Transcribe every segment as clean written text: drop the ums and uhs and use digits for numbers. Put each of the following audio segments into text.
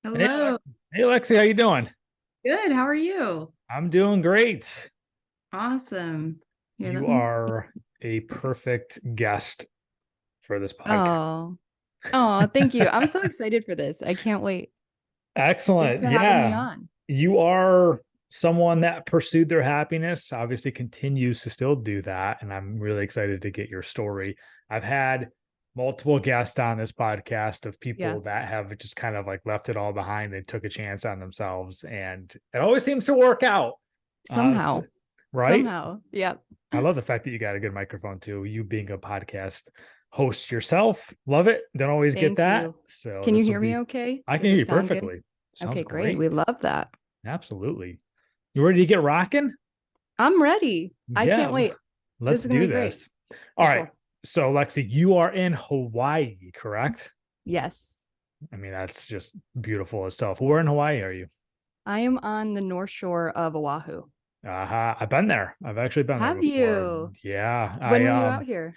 Hey, Hello. Hey, Lexi, how you doing? Good. How are you? I'm doing great. Awesome. Here, let You me see. are a perfect guest for this podcast. Oh, oh, thank you. I'm so excited for this. I can't wait. Thanks Excellent. for having me Yeah, on. you are someone that pursued their happiness, obviously continues to still do that. And I'm really excited to get your story. I've had multiple guests on this podcast of Yeah. people that have just kind of like left it all behind and took a chance on themselves. And it always seems to work out. Somehow. Right? Somehow. Yep. I love the fact that you got a good microphone too. You being a podcast host yourself, love it. Don't always get Thank that. you. So Can you this will hear me be, okay? I can Does hear it you sound good? perfectly. Sounds Okay, great. We great. love that. Absolutely. You ready to get rocking? I'm ready. I can't Yeah, wait. This let's is gonna do be great. this. All Okay, right. cool. So, Lexi, you are in Hawaii, correct? Yes. I mean, that's just beautiful itself. Where in Hawaii are you? I am on the North Shore of Oahu. I've been there. I've actually been there Have before. you? Yeah. When were you out here?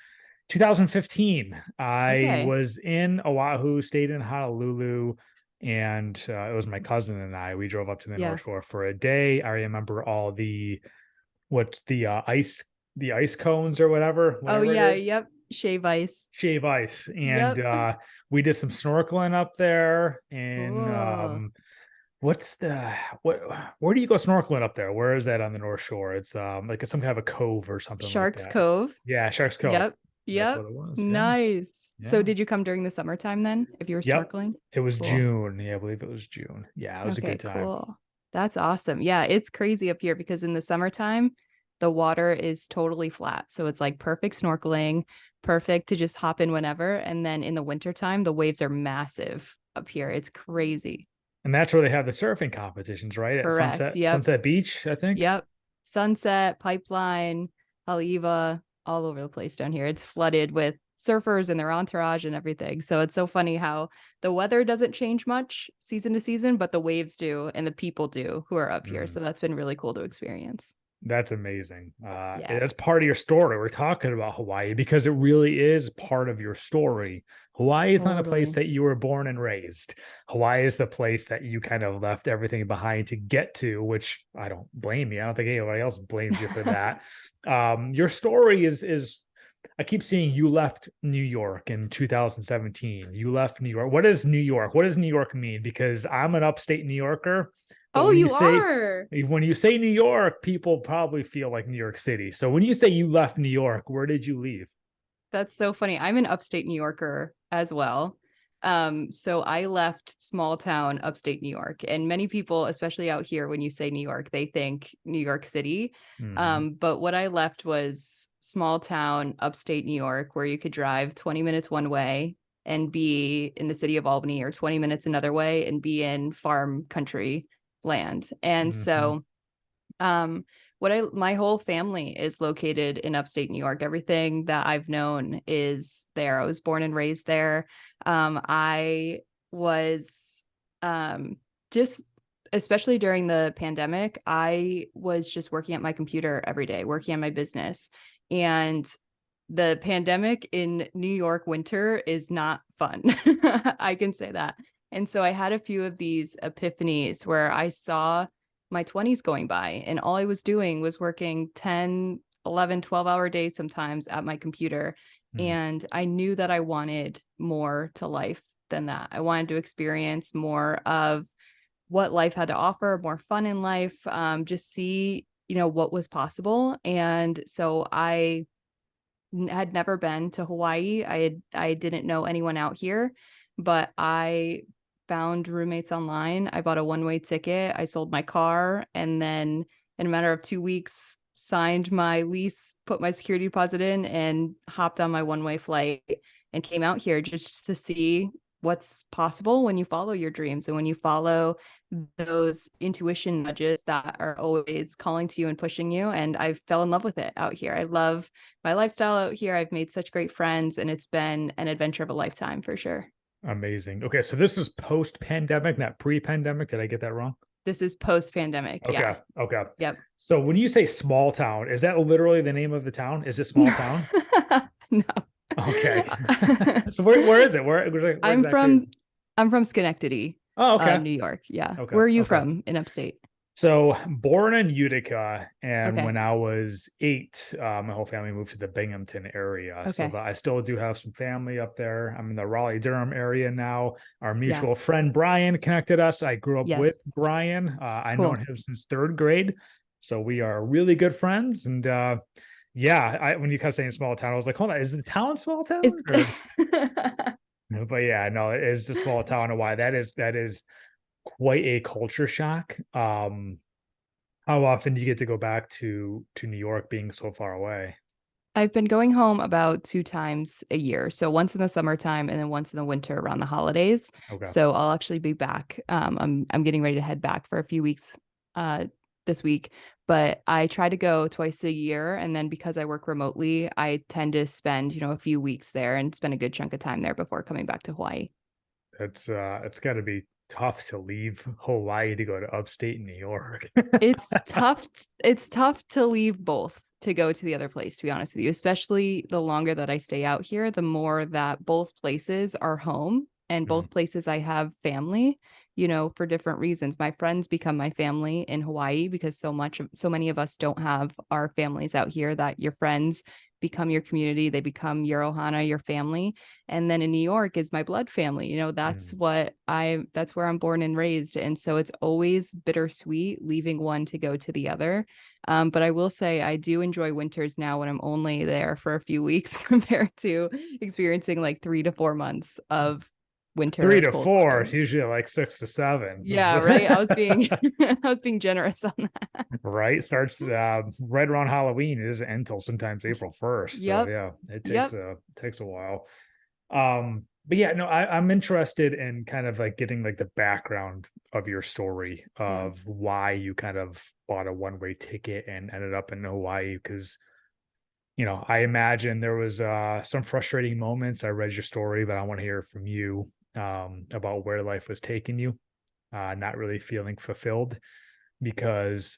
2015, I Okay. was in Oahu, stayed in Honolulu, and it was my cousin and I. We drove up to the Yeah. North Shore for a day. I remember all what's the ice cones or Oh whatever it yeah, is, yep. Shave ice. shave ice, and Yep. we did some snorkeling up there. And Cool. what's the what? Where do you go snorkeling up there? Where is that on the North Shore? It's like some kind of a cove or something like Sharks that. Cove. Yeah, Sharks Cove. Yep. That's what Yep. it was. Yeah. Nice. So Yeah. did you come during the summertime then, if you were Yep. snorkeling? It was Cool. June. Yeah, I believe it was June. Yeah, it was a Okay, good time. cool. That's awesome. Yeah, it's crazy up here because in the summertime, the water is totally flat. So it's like perfect snorkeling, perfect to just hop in whenever. And then in the wintertime, the waves are massive up here. It's crazy. And that's where they have the surfing competitions, right? At Correct. Yep. Sunset Beach, I think. Yep. Sunset, Pipeline, Haleiwa, all over the place down here. It's flooded with surfers and their entourage and everything. So it's so funny how the weather doesn't change much season to season, but the waves do and the people do who are up here. Mm. So that's been really cool to experience. That's amazing. Yeah, That's part of your story. We're talking about Hawaii because it really is part of your story. Hawaii is not a place totally. that you were born and raised. Hawaii is the place that you kind of left everything behind to get to, which I don't blame you. I don't think anybody else blames you for that. Your story is I keep seeing you left New York in 2017. You left New York. What is New York? What does New York mean? Because I'm an upstate New Yorker, but Oh, you are. when you say New York, people probably feel like New York City. So when you say you left New York, where did you leave? That's so funny. I'm an upstate New Yorker as well. So I left small town upstate New York, and many people, especially out here, when you say New York, they think New York City. Hmm. But what I left was small town upstate New York, where you could drive 20 minutes one way and be in the city of Albany, or 20 minutes another way and be in farm country land. And Hmm. so what I my whole family is located in upstate New York. Everything that I've known is there. I was born and raised there. I was just especially during the pandemic, I was just working at my computer every day, working on my business. And the pandemic in New York winter is not fun. I can say that. And so I had a few of these epiphanies where I saw my 20s going by and all I was doing was working 10, 11, 12-hour days sometimes at my computer. Hmm. And I knew that I wanted more to life than that. I wanted to experience more of what life had to offer, more fun in life, just see, what was possible. And so I had never been to Hawaii. I didn't know anyone out here, but I found roommates online. I bought a one-way ticket. I sold my car, and then in a matter of 2 weeks, signed my lease, put my security deposit in, and hopped on my one-way flight and came out here just to see what's possible when you follow your dreams and when you follow those intuition nudges that are always calling to you and pushing you. And I fell in love with it out here. I love my lifestyle out here. I've made such great friends, and it's been an adventure of a lifetime for sure. Amazing. Okay, so this is post-pandemic, not pre-pandemic. Did I get that wrong? This is post pandemic. Yeah. Okay. Okay. Yep. So when you say small town, is that literally the name of the town? Is it small town? No. Okay. So where is it? Where I'm exactly? from I'm from Schenectady. Oh, okay. New York. Yeah. Okay. Where are you Okay. from in upstate? So born in Utica, and Okay. when I was 8, my whole family moved to the Binghamton area. So Okay. I still do have some family up there. I'm in the Raleigh Durham area now. Our Yeah. mutual friend Brian connected us. I grew up with Yes. Brian. I known Cool. him since third grade, so we are really good friends. And yeah, when you kept saying small town, I was like, hold on, is the town small Is town? Or no, but yeah, no, it is a small town. And why that is quite a culture shock. How often do you get to go back to New York being so far away? I've been going home about 2 times a year. So once in the summertime and then once in the winter around the holidays. Okay. So I'll actually be back. I'm getting ready to head back for a few weeks uh this week. But I try to go twice a year. And then because I work remotely, I tend to spend, a few weeks there and spend a good chunk of time there before coming back to Hawaii. It's got to be tough to leave Hawaii to go to upstate New York. It's tough to leave both to go to the other place, to be honest with you, especially the longer that I stay out here, the more that both places are home and Mhm. both places I have family, for different reasons. My friends become my family in Hawaii because so many of us don't have our families out here, that your friends become your community, they become your ohana, your family. And then in New York is my blood family. Mm. That's where I'm born and raised. And so it's always bittersweet leaving one to go to the other. But I will say I do enjoy winters now when I'm only there for a few weeks compared to experiencing like 3 to 4 months of Three winter to cold four weather. is usually like 6 to 7. Yeah, right. I was being I was being generous on that. Right? Starts right around Halloween. It doesn't end until sometimes April 1st. So Yep. yeah, it takes Yep. a while. But yeah, no, I'm interested in kind of like getting like the background of your story Yeah. of why you kind of bought a one-way ticket and ended up in Hawaii. Because I imagine there was some frustrating moments. I read your story, but I want to hear from you about where life was taking you, not really feeling fulfilled. Because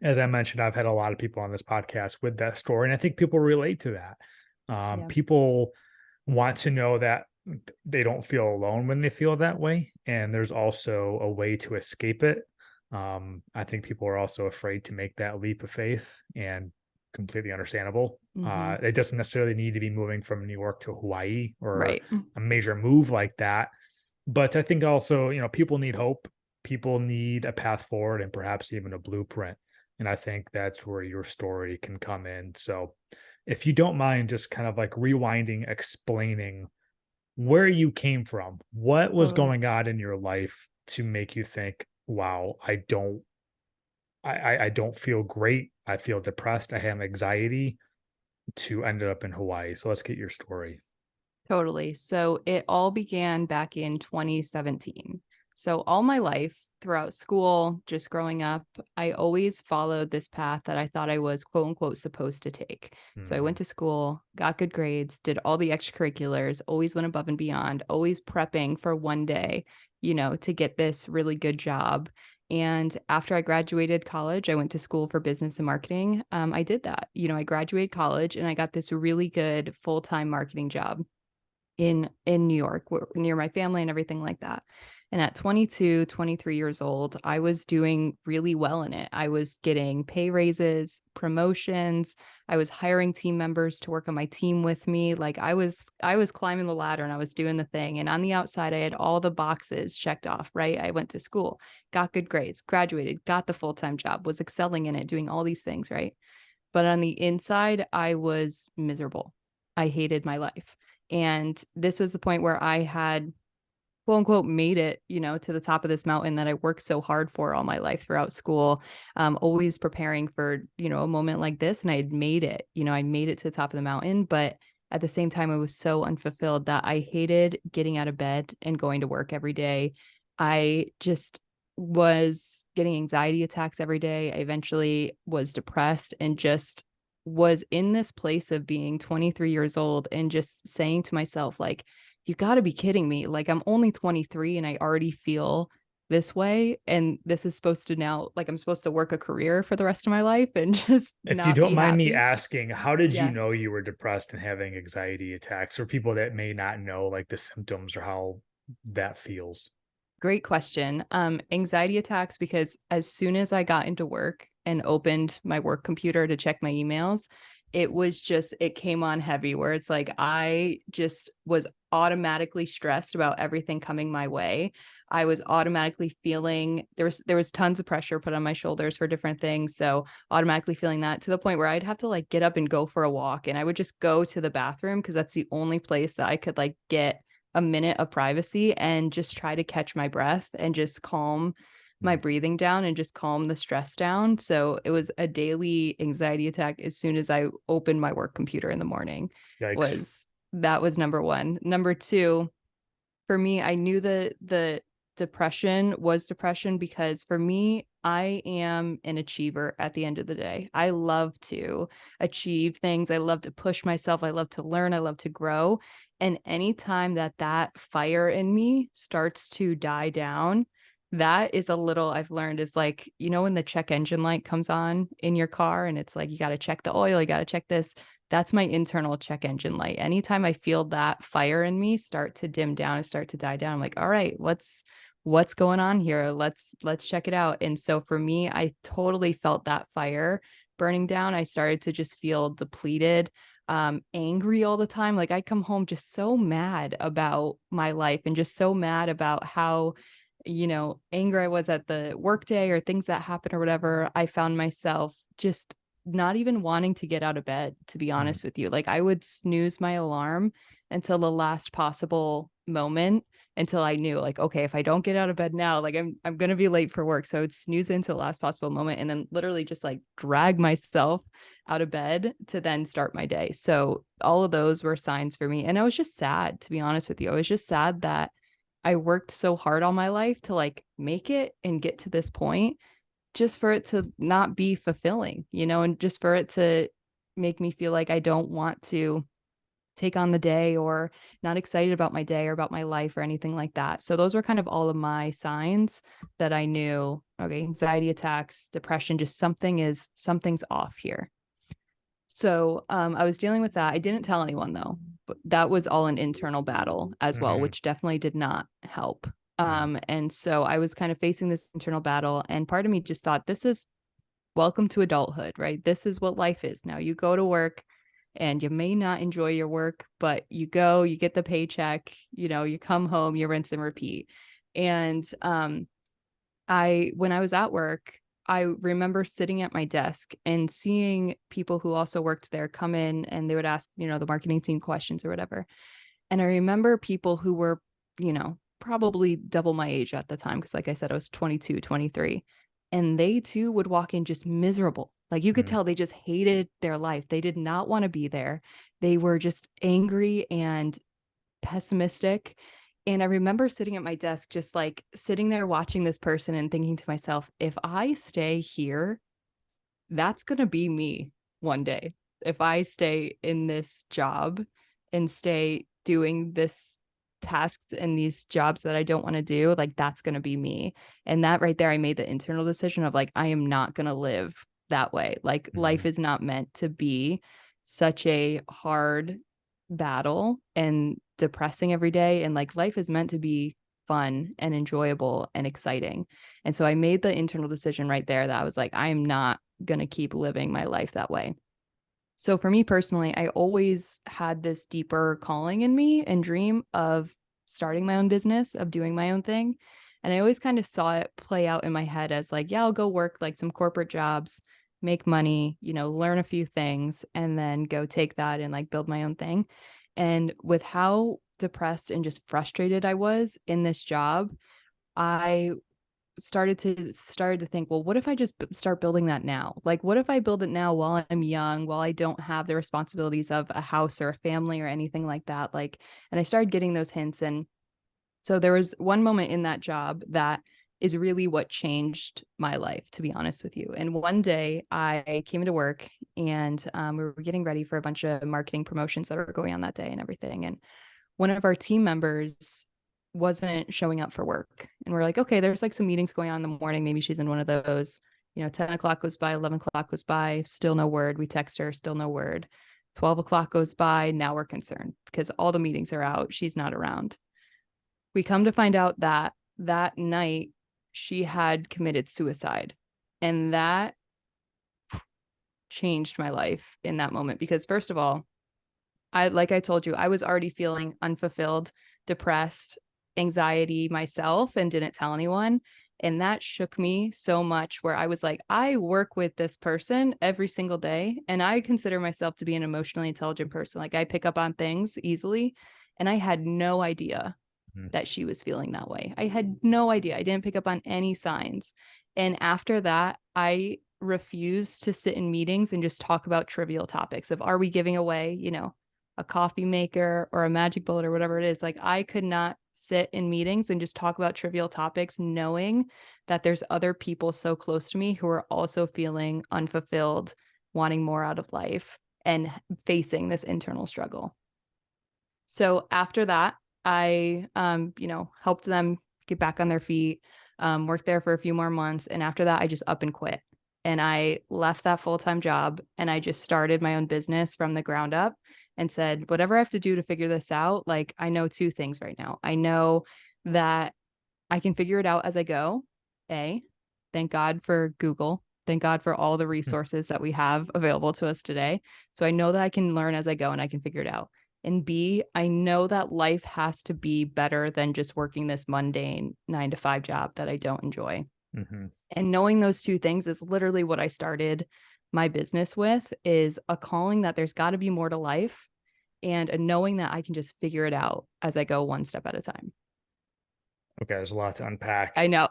as I mentioned, I've had a lot of people on this podcast with that story, and I think people relate to that. Yeah. People want to know that they don't feel alone when they feel that way, and there's also a way to escape it. I think people are also afraid to make that leap of faith, and completely understandable. Hmm. It doesn't necessarily need to be moving from New York to Hawaii or Right. a major move like that. But I think also, people need hope. People need a path forward and perhaps even a blueprint. And I think that's where your story can come in. So, if you don't mind just kind of like rewinding, explaining where you came from, what was Totally. going on in your life to make you think, wow, I don't feel great. I feel depressed. I have anxiety to end up in Hawaii. So let's get your story. Totally. So it all began back in 2017. So all my life throughout school, just growing up, I always followed this path that I thought I was quote unquote supposed to take. So I Mm, went to school, got good grades, did all the extracurriculars, always went above and beyond, always prepping for one day, to get this really good job. And after I graduated college, I went to school for business and marketing. I did that. I graduated college and I got this really good full-time marketing job in New York, near my family and everything like that. And at 22, 23 years old, I was doing really well in it. I was getting pay raises, promotions. I was hiring team members to work on my team with me. Like I was climbing the ladder and I was doing the thing. And on the outside, I had all the boxes checked off, right? I went to school, got good grades, graduated, got the full-time job, was excelling in it, doing all these things, right? But on the inside, I was miserable. I hated my life. And this was the point where I had quote unquote made it, to the top of this mountain that I worked so hard for all my life throughout school, always preparing for, a moment like this. And I had made it, I made it to the top of the mountain. But at the same time, I was so unfulfilled that I hated getting out of bed and going to work every day. I just was getting anxiety attacks every day. I eventually was depressed and just was in this place of being 23 years old and just saying to myself, like, you got to be kidding me. Like, I'm only 23 and I already feel this way. And this is supposed to now, like, I'm supposed to work a career for the rest of my life and just If you not don't be mind me happy. asking, how did you Yeah. know you were depressed and having anxiety attacks, or people that may not know like the symptoms or how that feels? Great question. Anxiety attacks, because as soon as I got into work and opened my work computer to check my emails, it came on heavy where it's like I just was automatically stressed about everything coming my way. I was automatically feeling there was tons of pressure put on my shoulders for different things. So automatically feeling that to the point where I'd have to like get up and go for a walk. And I would just go to the bathroom because that's the only place that I could like get a minute of privacy and just try to catch my breath and just calm my Mm. breathing down and just calm the stress down. So it was a daily anxiety attack as soon as I opened my work computer in the morning. Yikes. Was That was number one. Number two, for me, I knew the depression was depression because for me, I am an achiever at the end of the day. I love to achieve things. I love to push myself. I love to learn. I love to grow. And anytime that fire in me starts to die down, that is a little I've learned is like, when the check engine light comes on in your car and it's like, you got to check the oil, you got to check this. That's my internal check engine light. Anytime I feel that fire in me start to dim down and start to die down, I'm like, all right, what's going on here? Let's check it out. And so for me, I totally felt that fire burning down. I started to just feel depleted, angry all the time. Like I'd come home just so mad about my life and just so mad about how angry I was at the workday or things that happened or whatever. I found myself just not even wanting to get out of bed, to be Mm. honest with you. Like I would snooze my alarm until the last possible moment until I knew like, okay, if I don't get out of bed now, like I'm gonna be late for work. So I would snooze into the last possible moment and then literally just like drag myself out of bed to then start my day. So all of those were signs for me. And I was just sad, to be honest with you. I was just sad that I worked so hard all my life to like make it and get to this point just for it to not be fulfilling, and just for it to make me feel like I don't want to take on the day or not excited about my day or about my life or anything like that. So those were kind of all of my signs that I knew, okay, anxiety attacks, depression, just something's off here. So I was dealing with that. I didn't tell anyone though, but that was all an internal battle as well, Hmm. which definitely did not help. Mm. And so I was kind of facing this internal battle, and part of me just thought, this is welcome to adulthood, right? This is what life is now. You go to work and you may not enjoy your work, but you go, you get the paycheck, you come home, you rinse and repeat. And when I was at work, I remember sitting at my desk and seeing people who also worked there come in and they would ask, the marketing team questions or whatever. And I remember people who were, probably double my age at the time. Cause like I said, I was 22, 23, and they too would walk in just miserable. Like you could Mm. tell they just hated their life. They did not want to be there. They were just angry and pessimistic. And I remember sitting at my desk, just like sitting there watching this person and thinking to myself, if I stay here, that's going to be me one day. If I stay in this job and stay doing this tasks and these jobs that I don't want to do, like that's going to be me. And that right there, I made the internal decision of like, I am not going to live that way. Like life Mm. is not meant to be such a hard battle and depressing every day. And like life is meant to be fun and enjoyable and exciting. And so I made the internal decision right there that I was like, I am not going to keep living my life that way. So for me personally, I always had this deeper calling in me and dream of starting my own business, of doing my own thing. And I always kind of saw it play out in my head as like, yeah, I'll go work like some corporate jobs, make money, learn a few things, and then go take that and like build my own thing. And with how depressed and just frustrated I was in this job, I started to think, well, what if I just start building that now? Like, what if I build it now while I'm young, while I don't have the responsibilities of a house or a family or anything like that? Like, and I started getting those hints. And so there was one moment in that job that is really what changed my life, to be honest with you. And one day I came into work and we were getting ready for a bunch of marketing promotions that were going on that day and everything. And one of our team members wasn't showing up for work. And we're like, okay, there's like some meetings going on in the morning. Maybe she's in one of those. 10 o'clock goes by, 11 o'clock goes by, still no word. We text her, still no word. 12 o'clock goes by. Now we're concerned because all the meetings are out. She's not around. We come to find out that that night she had committed suicide. And that changed my life in that moment because first of all, like I told you, I was already feeling unfulfilled, depressed, anxiety myself and didn't tell anyone. And that shook me so much where I was like, I work with this person every single day. And I consider myself to be an emotionally intelligent person. Like I pick up on things easily. And I had no idea Mhm. that she was feeling that way. I had no idea. I didn't pick up on any signs. And after that, I refused to sit in meetings and just talk about trivial topics of are we giving away, a coffee maker or a magic bullet or whatever it is. Like I could not sit in meetings and just talk about trivial topics, knowing that there's other people so close to me who are also feeling unfulfilled, wanting more out of life and facing this internal struggle. So after that, I, helped them get back on their feet, worked there for a few more months. And after that, I just up and quit. And I left that full-time job and I just started my own business from the ground up and said, whatever I have to do to figure this out, like I know two things right now. I know that I can figure it out as I go. A, thank God for Google. Thank God for all the resources that we have available to us today. So I know that I can learn as I go and I can figure it out. And B, I know that life has to be better than just working this mundane 9 to 5 job that I don't enjoy. Mm-hmm. And knowing those two things is literally what I started my business with, is a calling that there's got to be more to life and a knowing that I can just figure it out as I go one step at a time. Okay, there's a lot to unpack. I know.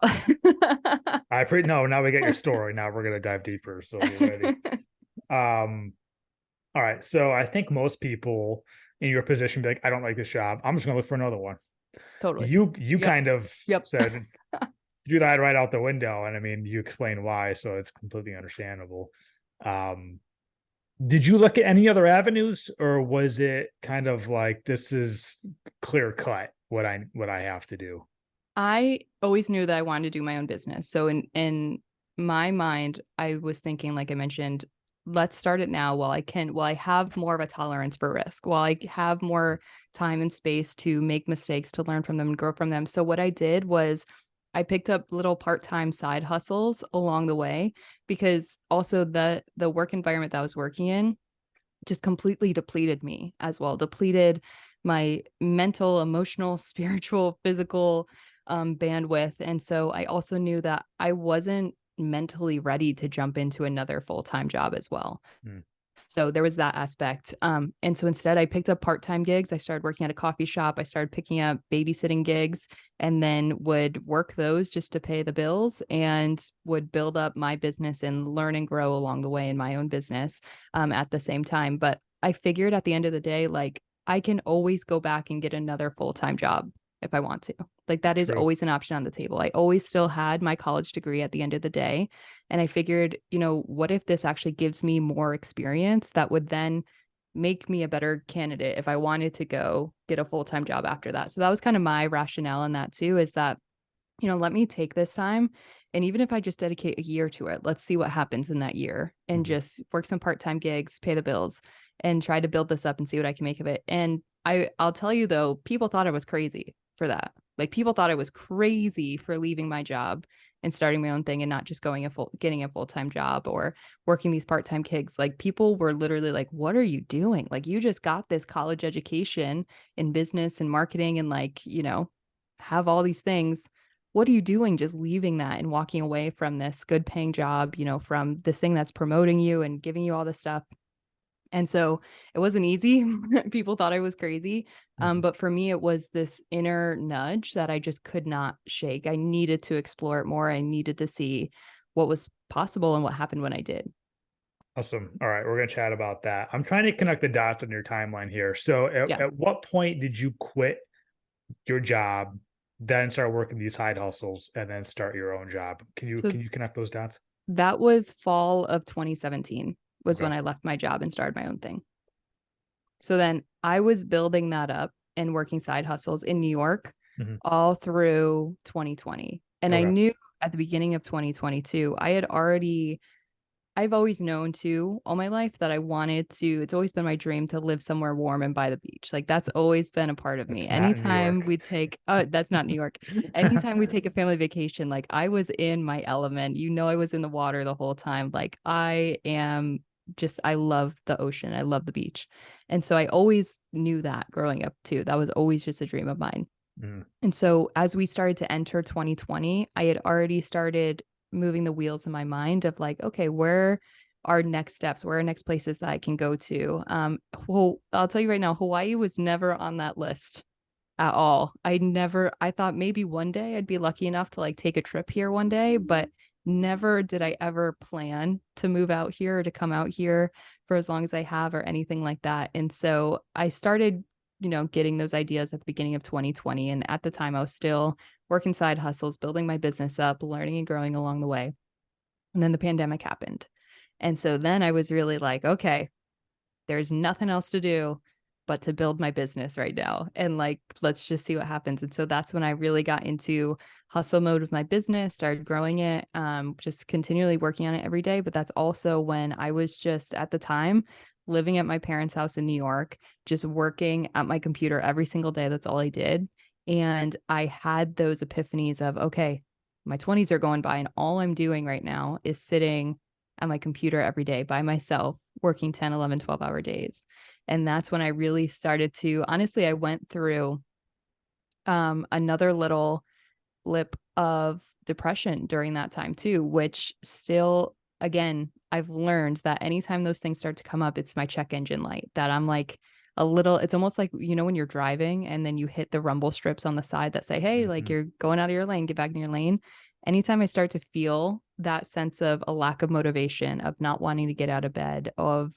No, now we get your story. Now we're gonna dive deeper. So get ready. Um, all right. So I think most people in your position be like, I don't like this job. I'm just gonna look for another one. Totally. You Yep. kind of Yep. said threw that right out the window. And I mean, you explained why, so it's completely understandable. Um, did you look at any other avenues, or was it kind of like this is clear cut what I have to do? I always knew that I wanted to do my own business. So in my mind, I was thinking, like I mentioned, let's start it now while I have more of a tolerance for risk, while I have more time and space to make mistakes, to learn from them and grow from them. So what I did was I picked up little part-time side hustles along the way because also the work environment that I was working in just completely depleted me as well, depleted my mental, emotional, spiritual, physical bandwidth. And so I also knew that I wasn't mentally ready to jump into another full-time job as well. Mm. So there was that aspect. And so instead, I picked up part-time gigs. I started working at a coffee shop. I started picking up babysitting gigs and then would work those just to pay the bills and would build up my business and learn and grow along the way in my own business at the same time. But I figured at the end of the day, like I can always go back and get another full-time job if I want to. Like that is True. always an option on the table. I always still had my college degree at the end of the day. And I figured, what if this actually gives me more experience that would then make me a better candidate if I wanted to go get a full-time job after that. So that was kind of my rationale in that too, is that, let me take this time. And even if I just dedicate a year to it, let's see what happens in that year and Mhm. just work some part-time gigs, pay the bills, and try to build this up and see what I can make of it. And I'll tell you though, people thought I was crazy for that. Like people thought I was crazy for leaving my job and starting my own thing and not just getting a full-time job or working these part-time gigs. Like people were literally like, what are you doing? Like you just got this college education in business and marketing and like, have all these things. What are you doing just leaving that and walking away from this good paying job, from this thing that's promoting you and giving you all this stuff? And so it wasn't easy. People thought I was crazy. Mhm. But for me, it was this inner nudge that I just could not shake. I needed to explore it more. I needed to see what was possible and what happened when I did. Awesome. All right, we're gonna chat about that. I'm trying to connect the dots on your timeline here. So, Yeah. at what point did you quit your job, then start working these side hustles, and then start your own job? So Can you connect those dots? that was fall of 2017 was Okay. when I left my job and started my own thing. So then I was building that up and working side hustles in New York Mhm. all through 2020. And I Okay. knew at the beginning of 2022, I had already I've always known too all my life that I wanted to, it's always been my dream to live somewhere warm and by the beach. Like that's always been a part of me. It's not in New Anytime York. we take, oh, that's not New York. Anytime we take a family vacation, like I was in my element. I was in the water the whole time. Like I am just, I love the ocean. I love the beach. And so I always knew that growing up too. That was always just a dream of mine. Mm, And so as we started to enter 2020, I had already started moving the wheels in my mind of like, okay, where are next steps? Where are next places that I can go to? Well, I'll tell you right now, Hawaii was never on that list at all. I thought maybe one day I'd be lucky enough to like take a trip here one day, but never did I ever plan to move out here or to come out here for as long as I have or anything like that. And so I started, getting those ideas at the beginning of 2020. And at the time, I was still working side hustles, building my business up, learning and growing along the way. And then the pandemic happened. And so then I was really like, okay, there's nothing else to do but to build my business right now. And like, let's just see what happens. And so that's when I really got into hustle mode with my business, started growing it, just continually working on it every day. But that's also when I was just at the time living at my parents' house in New York, just working at my computer every single day. That's all I did. And I had those epiphanies of, okay, my 20s are going by, and all I'm doing right now is sitting at my computer every day by myself, working 10, 11, 12-hour days. And that's when I really started to, honestly, I went through another little blip of depression during that time too, which still, again, I've learned that anytime those things start to come up, it's my check engine light that I'm like a little, it's almost like, when you're driving and then you hit the rumble strips on the side that say, hey, like mhm. you're going out of your lane, get back in your lane. Anytime I start to feel that sense of a lack of motivation, of not wanting to get out of bed, of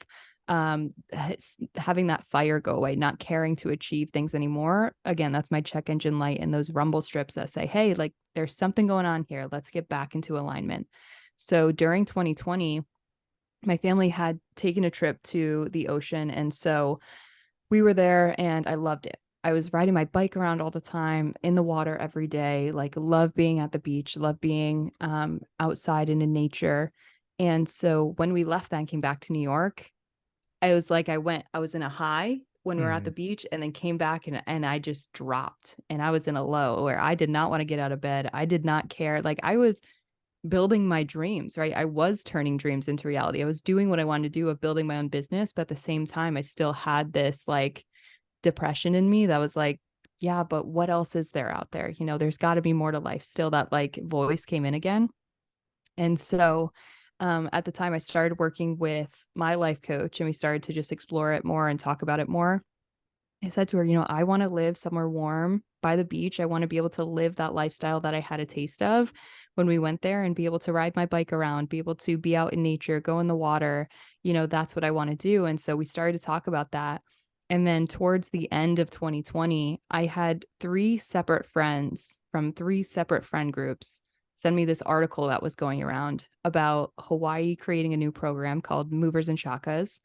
having that fire go away, not caring to achieve things anymore. Again, that's my check engine light and those rumble strips that say, hey, like there's something going on here. Let's get back into alignment. So during 2020, my family had taken a trip to the ocean. And so we were there and I loved it. I was riding my bike around all the time in the water every day, like love being at the beach, love being outside and in nature. And so when we left that and came back to New York, I was like, I was in a high when we were at the Mhm. beach and then came back and I just dropped and I was in a low where I did not want to get out of bed. I did not care. Like I was building my dreams, right? I was turning dreams into reality. I was doing what I wanted to do of building my own business, but at the same time, I still had this like depression in me that was like, yeah, but what else is there out there? There's got to be more to life. Still that like voice came in again. And so at the time, I started working with my life coach and we started to just explore it more and talk about it more. I said to her, I want to live somewhere warm by the beach. I want to be able to live that lifestyle that I had a taste of when we went there and be able to ride my bike around, be able to be out in nature, go in the water. That's what I want to do. And so we started to talk about that. And then towards the end of 2020, I had three separate friends from three separate friend groups send me this article that was going around about Hawaii creating a new program called Movers and Shakas.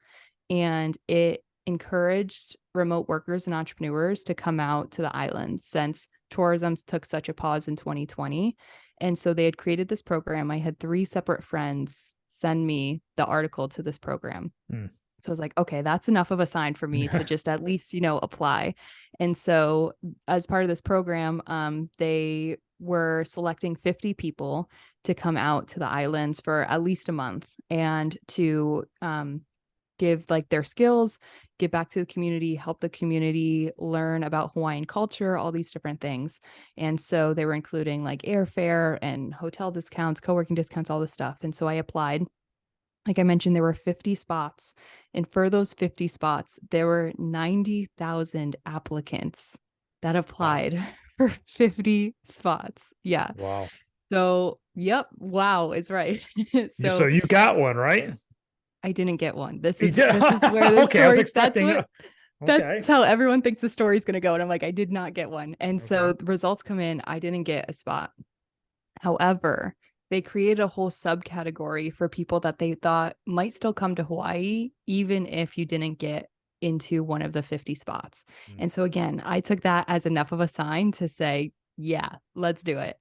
And it encouraged remote workers and entrepreneurs to come out to the islands since tourism took such a pause in 2020. And so they had created this program. I had three separate friends send me the article to this program. Mm. So I was like, okay, that's enough of a sign for me to just at least, apply. And so as part of this program, they were selecting 50 people to come out to the islands for at least a month and to give like their skills, give back to the community, help the community learn about Hawaiian culture, all these different things. And so they were including like airfare and hotel discounts, co-working discounts, all this stuff. And so I applied. Like I mentioned, there were 50 spots. And for those 50 spots, there were 90,000 applicants that Wow. applied for 50 spots. Yeah. Wow. So, yep. Wow is right. So So you got one, right? I didn't get one. This You is did. this is where the Okay, I was story that's expecting what okay. that's how everyone thinks the story is going to go. And I'm like, I did not get one. And Okay. so the results come in. I didn't get a spot. However, they created a whole subcategory for people that they thought might still come to Hawaii, even if you didn't get into one of the 50 spots. Mm. And so, again, I took that as enough of a sign to say, yeah, let's do it.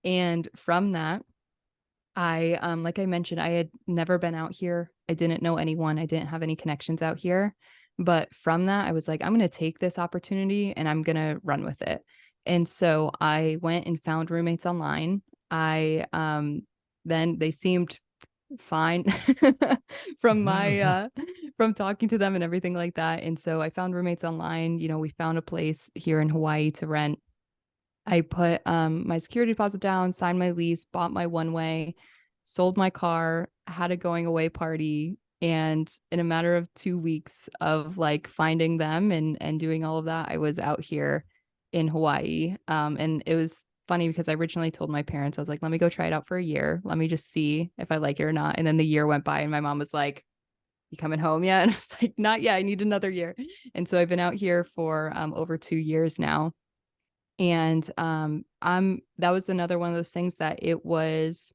And from that, Like I mentioned, I had never been out here. I didn't know anyone. I didn't have any connections out here. But from that, I was like, I'm going to take this opportunity and I'm going to run with it. And so I went and found roommates online. Then they seemed fine from my from talking to them and everything like that. And so I found roommates online. We found a place here in Hawaii to rent. I put my security deposit down, signed my lease, bought my one way, sold my car, had a going away party, and in a matter of 2 weeks of like finding them and doing all of that, I was out here in Hawaii. And it was funny because I originally told my parents, I was like, let me go try it out for a year. Let me just see if I like it or not. And then the year went by and my mom was like, you coming home yet? And I was like, not yet. I need another year. And so I've been out here for over 2 years now. And I'm that was another one of those things that it was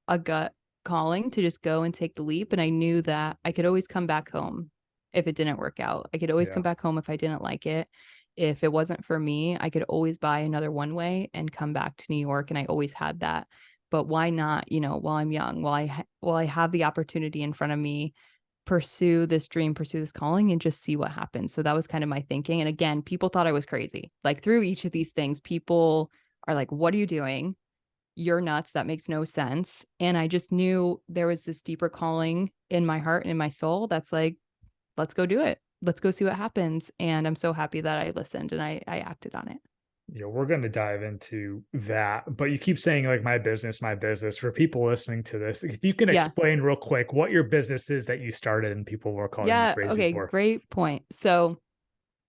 a gut calling to just go and take the leap. And I knew that I could always come back home if it didn't work out. I could always come Yeah. back home if I didn't like it. If it wasn't for me, I could always buy another one way and come back to New York. And I always had that. But why not, while I'm young, while I have the opportunity in front of me, pursue this dream, pursue this calling, and just see what happens. So that was kind of my thinking. And again, people thought I was crazy. Like through each of these things, people are like, what are you doing? You're nuts. That makes no sense. And I just knew there was this deeper calling in my heart and in my soul that's like, let's go do it. Let's go see what happens. And I'm so happy that I listened and I acted on it. We're going to dive into that, but you keep saying like my business, my business. For people listening to this, if you can Yeah. explain real quick what your business is that you started and people were calling you Yeah. crazy Okay. for. Great point. So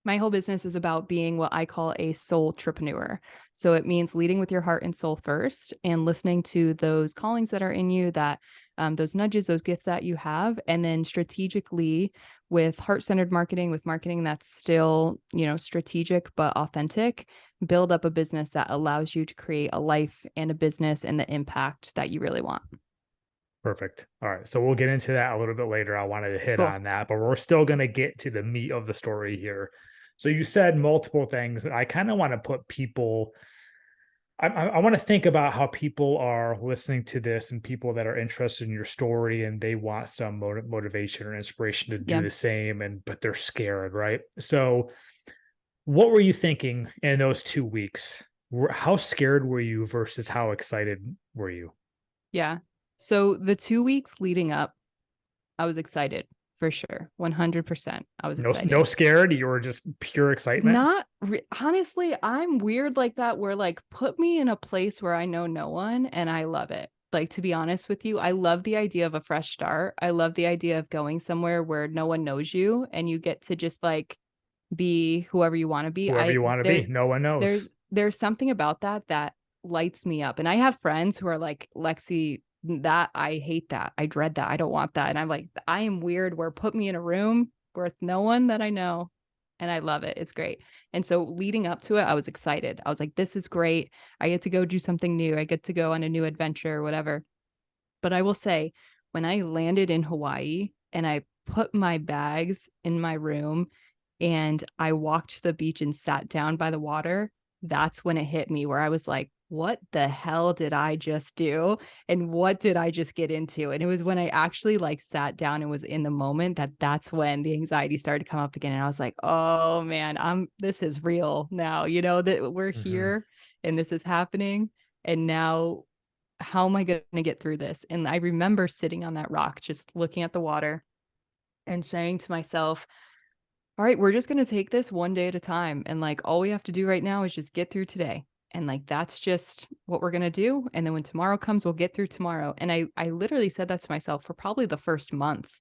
my whole business is about being what I call a soultrepreneur. So it means leading with your heart and soul first and listening to those callings that are in you, that those nudges, those gifts that you have, and then strategically with heart-centered marketing, with marketing that's still, strategic but authentic, build up a business that allows you to create a life and a business and the impact that you really want. Perfect. All right. So we'll get into that a little bit later. I wanted to hit Cool. on that, but we're still going to get to the meat of the story here. So you said multiple things that I kind of want to put people, I want to think about how people are listening to this and people that are interested in your story and they want some motivation or inspiration to do Yeah. the same. But they're scared, right? So what were you thinking in those 2 weeks? How scared were you versus how excited were you? Yeah. So the 2 weeks leading up, I was excited for sure. 100%. I was No excited. scared. You were just pure excitement. Honestly, I'm weird like that, where like put me in a place where I know no one and I love it. Like, to be honest with you, I love the idea of a fresh start. I love the idea of going somewhere where no one knows you and you get to just like be whoever you want to be. Whoever I you want to there be, no one knows. there's something about that lights me up. And I have friends who are like, Lexi, that I hate that. I dread that. I don't want that. And I'm like, I am weird, where put me in a room where it's no one that I know and I love it. It's great. And so leading up to it, I was excited. I was like, this is great. I get to go do something new. I get to go on a new adventure or whatever. But I will say, when I landed in Hawaii and I put my bags in my room and I walked to the beach and sat down by the water, that's when it hit me, where I was like, what the hell did I just do? And what did I just get into? And it was when I actually like sat down and was in the moment that's when the anxiety started to come up again. And I was like, oh man, this is real now, that we're Mhm. here and this is happening. And now how am I going to get through this? And I remember sitting on that rock, just looking at the water and saying to myself, all right, we're just going to take this one day at a time. And like, all we have to do right now is just get through today. And like, that's just what we're going to do. And then when tomorrow comes, we'll get through tomorrow. And I literally said that to myself for probably the first month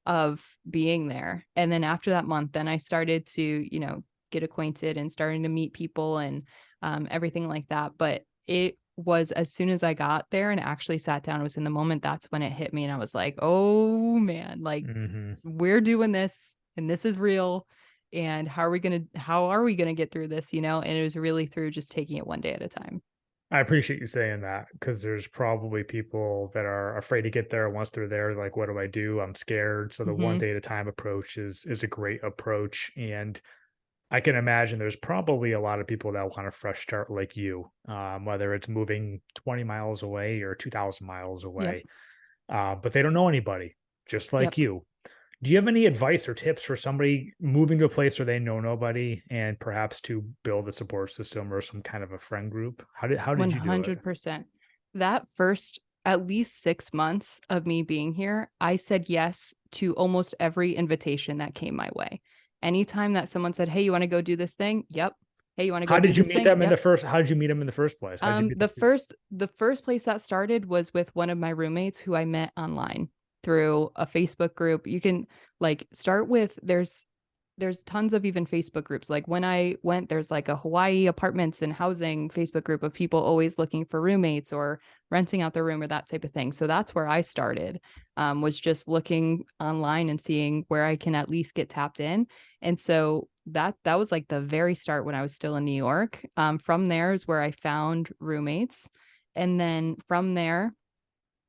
of being there. And then after that month, then I started to, get acquainted and starting to meet people and everything like that. But it was as soon as I got there and actually sat down, was in the moment, that's when it hit me. And I was like, oh man, like Mhm. we're doing this and this is real. And how are we gonna get through this? And it was really through just taking it one day at a time. I appreciate you saying that because there's probably people that are afraid to get there. Once they're there, like, what do I do? I'm scared. So the one Hmm. day at a time approach is a great approach. And I can imagine there's probably a lot of people that want a fresh start like you, whether it's moving 20 miles away or 2,000 miles Yep. away, but they don't know anybody, just like Yep. you. Do you have any advice or tips for somebody moving to a place where they know nobody and perhaps to build a support system or some kind of a friend group? How did you do it? 100%. That first at least 6 months of me being here, I said yes to almost every invitation that came my way. Anytime that someone said, "Hey, you wanna go do this thing?" "Yep." "Hey, you wanna go How do did you this meet thing?" them in the "Yep." first how did you meet them in the first place? How did you meet the The people? first place that started was with one of my roommates who I met online through a Facebook group. You can, like, start with there's tons of even Facebook groups. Like, when I went, there's, like, a Hawaii apartments and housing Facebook group of people always looking for roommates or renting out their room or that type of thing. So that's where I started, was just looking online and seeing where I can at least get tapped in. And so that was, like, the very start when I was still in New York. From there is where I found roommates, and then from there,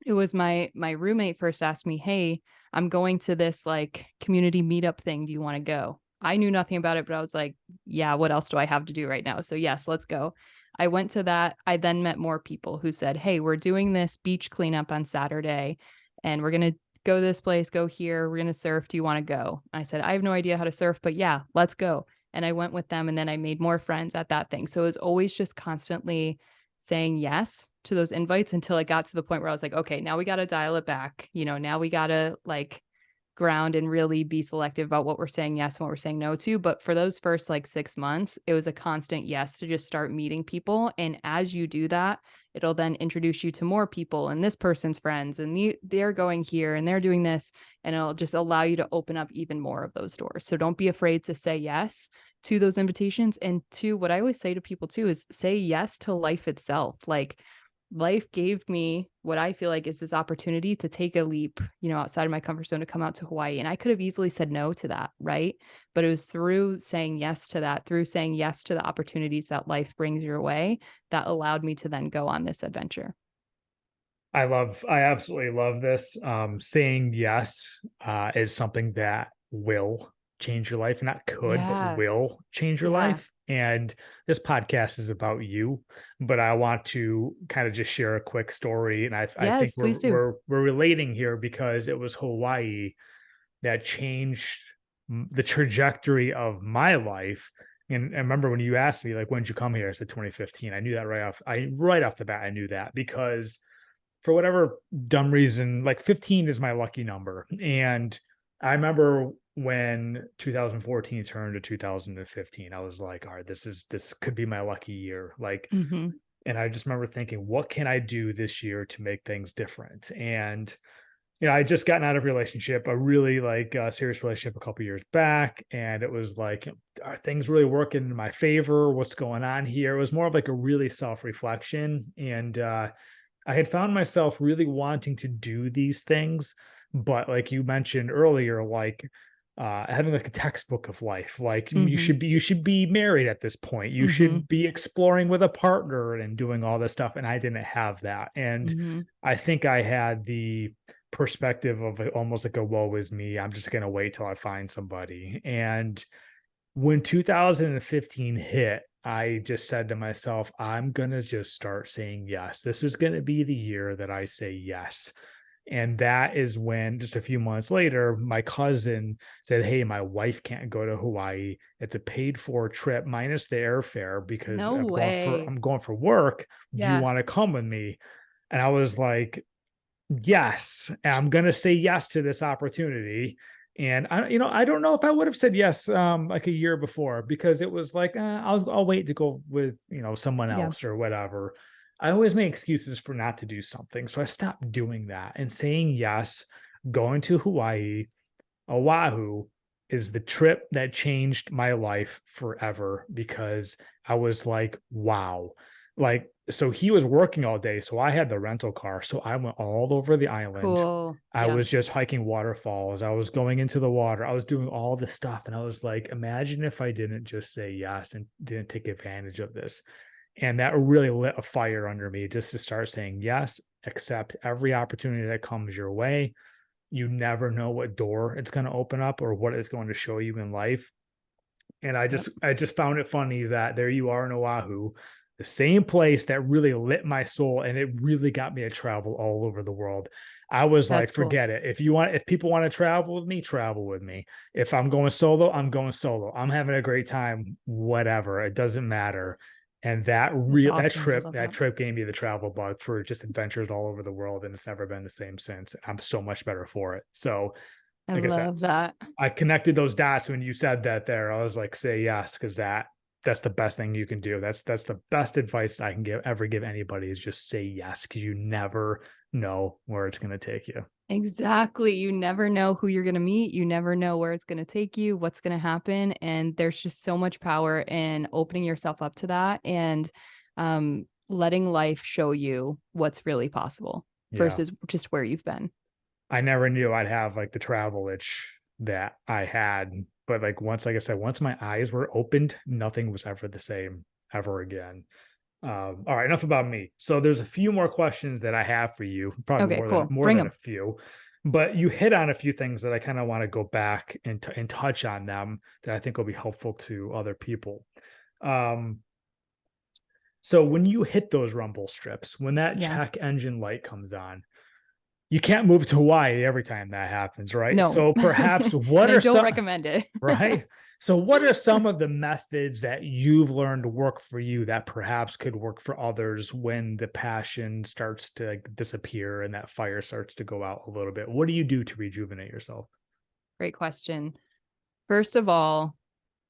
it was my roommate first asked me, "Hey, I'm going to this, like, community meetup thing. Do you wanna go?" I knew nothing about it, but I was like, "Yeah, what else do I have to do right now? So, yes, let's go." I went to that. I then met more people who said, "Hey, we're doing this beach cleanup on Saturday, and we're gonna go this place, go here. We're gonna surf. Do you wanna go?" I said, "I have no idea how to surf, but yeah, let's go." And I went with them, and then I made more friends at that thing. So, it was always just constantly saying yes to those invites until it got to the point where I was like, "Okay, now we gotta dial it back." Now we gotta, like, ground and really be selective about what we're saying yes and what we're saying no to. But for those first, like, 6 months, it was a constant yes to just start meeting people, and as you do that, it'll then introduce you to more people and this person's friends, and they're going here and they're doing this, and it'll just allow you to open up even more of those doors. So don't be afraid to say yes to those invitations. And two, what I always say to people too is say yes to life itself. Like, life gave me what I feel like is this opportunity to take a leap, outside of my comfort zone to come out to Hawaii. And I could have easily said no to that, right? But it was through saying yes to that, through saying yes to the opportunities that life brings your way, that allowed me to then go on this adventure. I absolutely love this. Saying yes is something that will change your life, not could, but Yeah. will change your Yeah. life. And this podcast is about you, but I want to kind of just share a quick story. And I think Yes, please do. we're relating here because it was Hawaii that changed the trajectory of my life. And I remember when you asked me, like, when did you come here? I said 2015. I knew that right off the bat. I knew that because for whatever dumb reason, like 15 is my lucky number. And I remember when 2014 turned to 2015, I was like, all right, this could be my lucky year. Like, Mhm. and I just remember thinking, what can I do this year to make things different? And I just gotten out of a relationship, a really like serious relationship a couple years back, and it was like, are things really working in my favor? What's going on here? It was more of like a really self reflection, and I had found myself really wanting to do these things, but like you mentioned earlier, like having like a textbook of life, like Mhm. you should be married at this point. You Mhm. should be exploring with a partner and doing all this stuff. And I didn't have that. And Mhm. I think I had the perspective of almost like a woe is me. I'm just gonna wait till I find somebody. And when 2015 hit, I just said to myself, I'm going to just start saying yes. This is going to be the year that I say yes. And that is when, just a few months later, my cousin said, hey, my wife can't go to Hawaii. It's a paid for trip minus the airfare because No way. I'm going for work. Do you Yeah. want to come with me? And I was like, yes, I'm gonna say yes to this opportunity. And I don't know if I would have said yes, like a year before because it was like, I'll wait to go with, someone Yeah. else or whatever. I always make excuses for not to do something. So I stopped doing that and saying yes, going to Hawaii, Oahu is the trip that changed my life forever because I was like, wow. Like, so he was working all day. So I had the rental car. So I went all over the island. Cool. I Yeah. was just hiking waterfalls. I was going into the water. I was doing all this stuff. And I was like, imagine if I didn't just say yes and didn't take advantage of this. And that really lit a fire under me just to start saying yes, accept every opportunity that comes your way. You never know what door it's going to open up or what it's going to show you in life. And Yep. I just found it funny that there you are in Oahu, the same place that really lit my soul and it really got me to travel all over the world. I was That's like, cool. forget it. If people want to travel with me, travel with me. If I'm going solo, I'm going solo. I'm having a great time, whatever. It doesn't matter. And That's awesome. I love that that. trip gave me the travel bug for just adventures all over the world. And it's never been the same since. I'm so much better for it. So, I like I said, love that. I connected those dots when you said that there. I was like, say yes, because that's the best thing you can do. That's the best advice I can give anybody is just say yes, because you never know where it's gonna take you. Exactly. You never know who you're going to meet. You never know where it's going to take you, what's going to happen. And there's just so much power in opening yourself up to that and letting life show you what's really possible Yeah. versus just where you've been. I never knew I'd have like the travel itch that I had. But like once, like I said, once my eyes were opened, nothing was ever the same ever again. All right, enough about me. So there's a few more questions that I have for you, probably Okay, cool. more Bring than a them. few. But you hit on a few things that I kind of want to go back and touch on them that I think will be helpful to other people. Um, so when you hit those rumble strips, when that Yeah. check engine light comes on, you can't move to Hawaii every time that happens, right? No. So perhaps And what I are don't some recommend it. right? So what are some of the methods that you've learned to work for you that perhaps could work for others when the passion starts to like, disappear and that fire starts to go out a little bit? What do you do to rejuvenate yourself? Great question. First of all,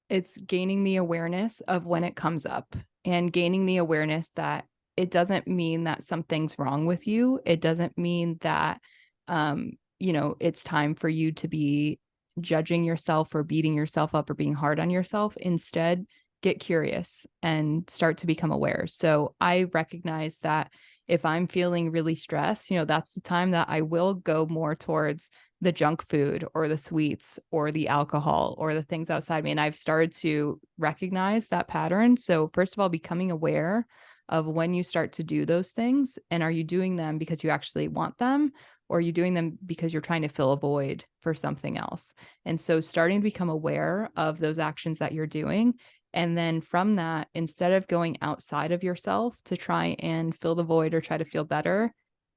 it's gaining the awareness of when it comes up and gaining the awareness that it doesn't mean that something's wrong with you. It doesn't mean that, it's time for you to be judging yourself or beating yourself up or being hard on yourself. Instead, get curious and start to become aware. So I recognize that if I'm feeling really stressed, that's the time that I will go more towards the junk food or the sweets or the alcohol or the things outside me. And I've started to recognize that pattern. So, first of all, becoming aware of when you start to do those things. And are you doing them because you actually want them? Or are you doing them because you're trying to fill a void for something else? And so, starting to become aware of those actions that you're doing. And then from that, instead of going outside of yourself to try and fill the void or try to feel better,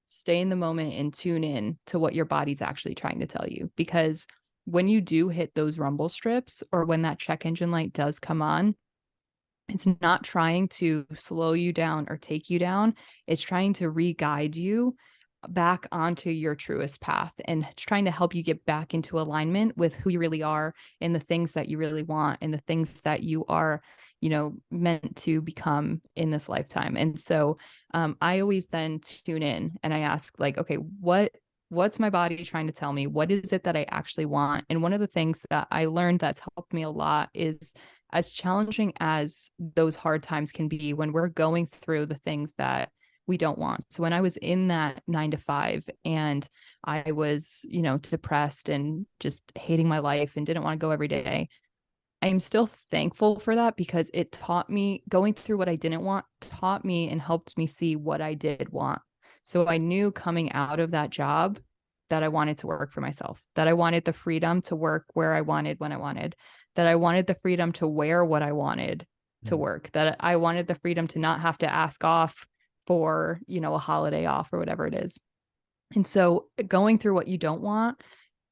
stay in the moment and tune in to what your body's actually trying to tell you. Because when you do hit those rumble strips or when that check engine light does come on, it's not trying to slow you down or take you down. It's trying to re-guide you back onto your truest path and it's trying to help you get back into alignment with who you really are and the things that you really want and the things that you are, meant to become in this lifetime. And so I always then tune in and I ask like, okay, what's my body trying to tell me? What is it that I actually want? And one of the things that I learned that's helped me a lot is as challenging as those hard times can be when we're going through the things that we don't want. So when I was in that 9 to 5 and I was, depressed and just hating my life and didn't want to go every day, I am still thankful for that because it taught me going through what I didn't want, taught me and helped me see what I did want. So I knew coming out of that job that I wanted to work for myself, that I wanted the freedom to work where I wanted when I wanted, that I wanted the freedom to wear what I wanted to Mm. work, that I wanted the freedom to not have to ask off for, a holiday off or whatever it is. And so going through what you don't want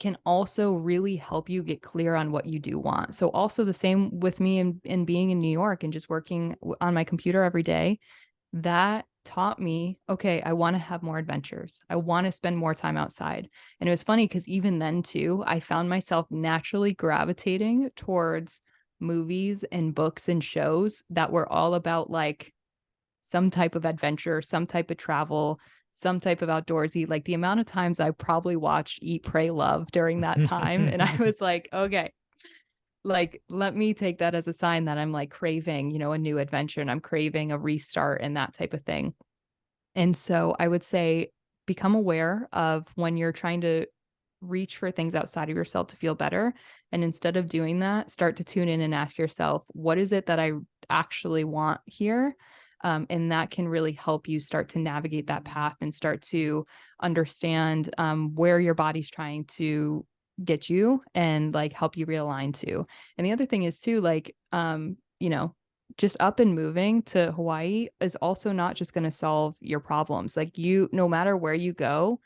can also really help you get clear on what you do want. So also the same with me in being in New York and just working on my computer every day, that taught me, okay, I want to have more adventures. I want to spend more time outside. And it was funny because even then too, I found myself naturally gravitating towards movies and books and shows that were all about like some type of adventure, some type of travel, some type of outdoorsy. Like the amount of times I probably watched Eat, Pray, Love during that time. And I was like, okay, like let me take that as a sign that I'm like craving, a new adventure and I'm craving a restart and that type of thing. And so I would say become aware of when you're trying to reach for things outside of yourself to feel better. And instead of doing that, start to tune in and ask yourself, what is it that I actually want here? And that can really help you start to navigate that path and start to understand where your body's trying to get you and like help you realign to. And the other thing is too, like, you know, just up and moving to Hawaii is also not just going to solve your problems. Like you, no matter where you go,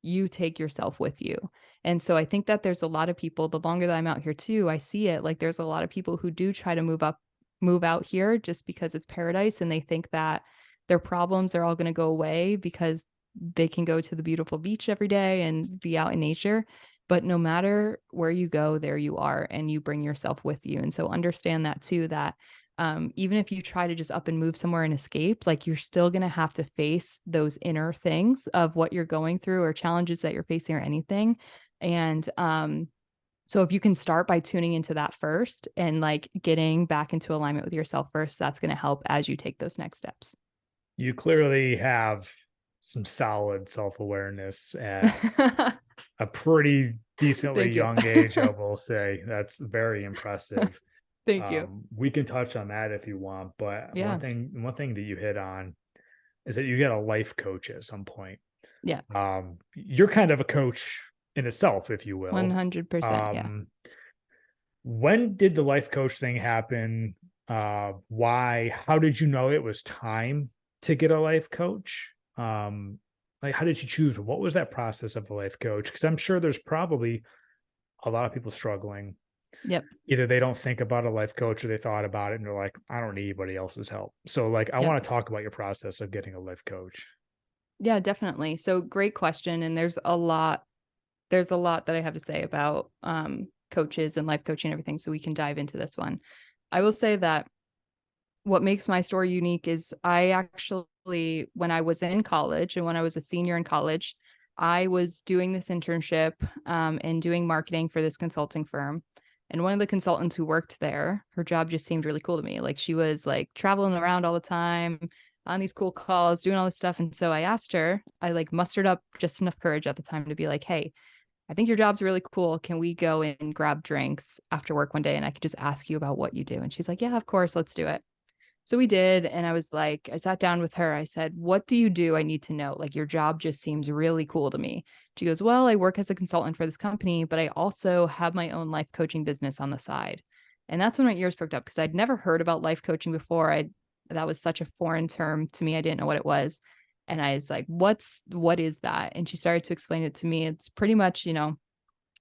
you take yourself with you. And so I think that there's a lot of people, the longer that I'm out here too, I see it, like there's a lot of people who do try to move out here just because it's paradise, and they think that their problems are all going to go away because they can go to the beautiful beach every day and be out in nature. But no matter where you go, there you are, and you bring yourself with you. And so understand that too, that even if you try to just up and move somewhere and escape, like you're still going to have to face those inner things of what you're going through or challenges that you're facing or anything. And so if you can start by tuning into that first and like getting back into alignment with yourself first, that's going to help as you take those next steps. You clearly have some solid self-awareness at a pretty decently Thank you. young age, I will say. That's very impressive. Thank you. We can touch on that if you want, but Yeah. one thing that you hit on is that you get a life coach at some point. Yeah. You're kind of a coach in itself, if you will. 100%. Yeah. When did the life coach thing happen? Why? How did you know it was time to get a life coach? Like, how did you choose? What was that process of a life coach? Because I'm sure there's probably a lot of people struggling. Yep. Either they don't think about a life coach or they thought about it and they're like, I don't need anybody else's help. So, like, I Yep. want to talk about your process of getting a life coach. Yeah, definitely. So great question. And there's a lot that I have to say about coaches and life coaching and everything. So we can dive into this one. I will say that what makes my story unique is I actually, when I was in college and when I was a senior in college, I was doing this internship and doing marketing for this consulting firm. And one of the consultants who worked there, her job just seemed really cool to me. Like she was like traveling around all the time on these cool calls, doing all this stuff. And so I asked her, I like mustered up just enough courage at the time to be like, hey, I think your job's really cool. Can we go and grab drinks after work one day? And I could just ask you about what you do. And she's like, yeah, of course, let's do it. So we did. And I was like, I sat down with her. I said, what do you do? I need to know. Like, your job just seems really cool to me. She goes, well, I work as a consultant for this company, but I also have my own life coaching business on the side. And that's when my ears perked up because I'd never heard about life coaching before. That was such a foreign term to me. I didn't know what it was. And I was like, what is that? And she started to explain it to me. It's pretty much,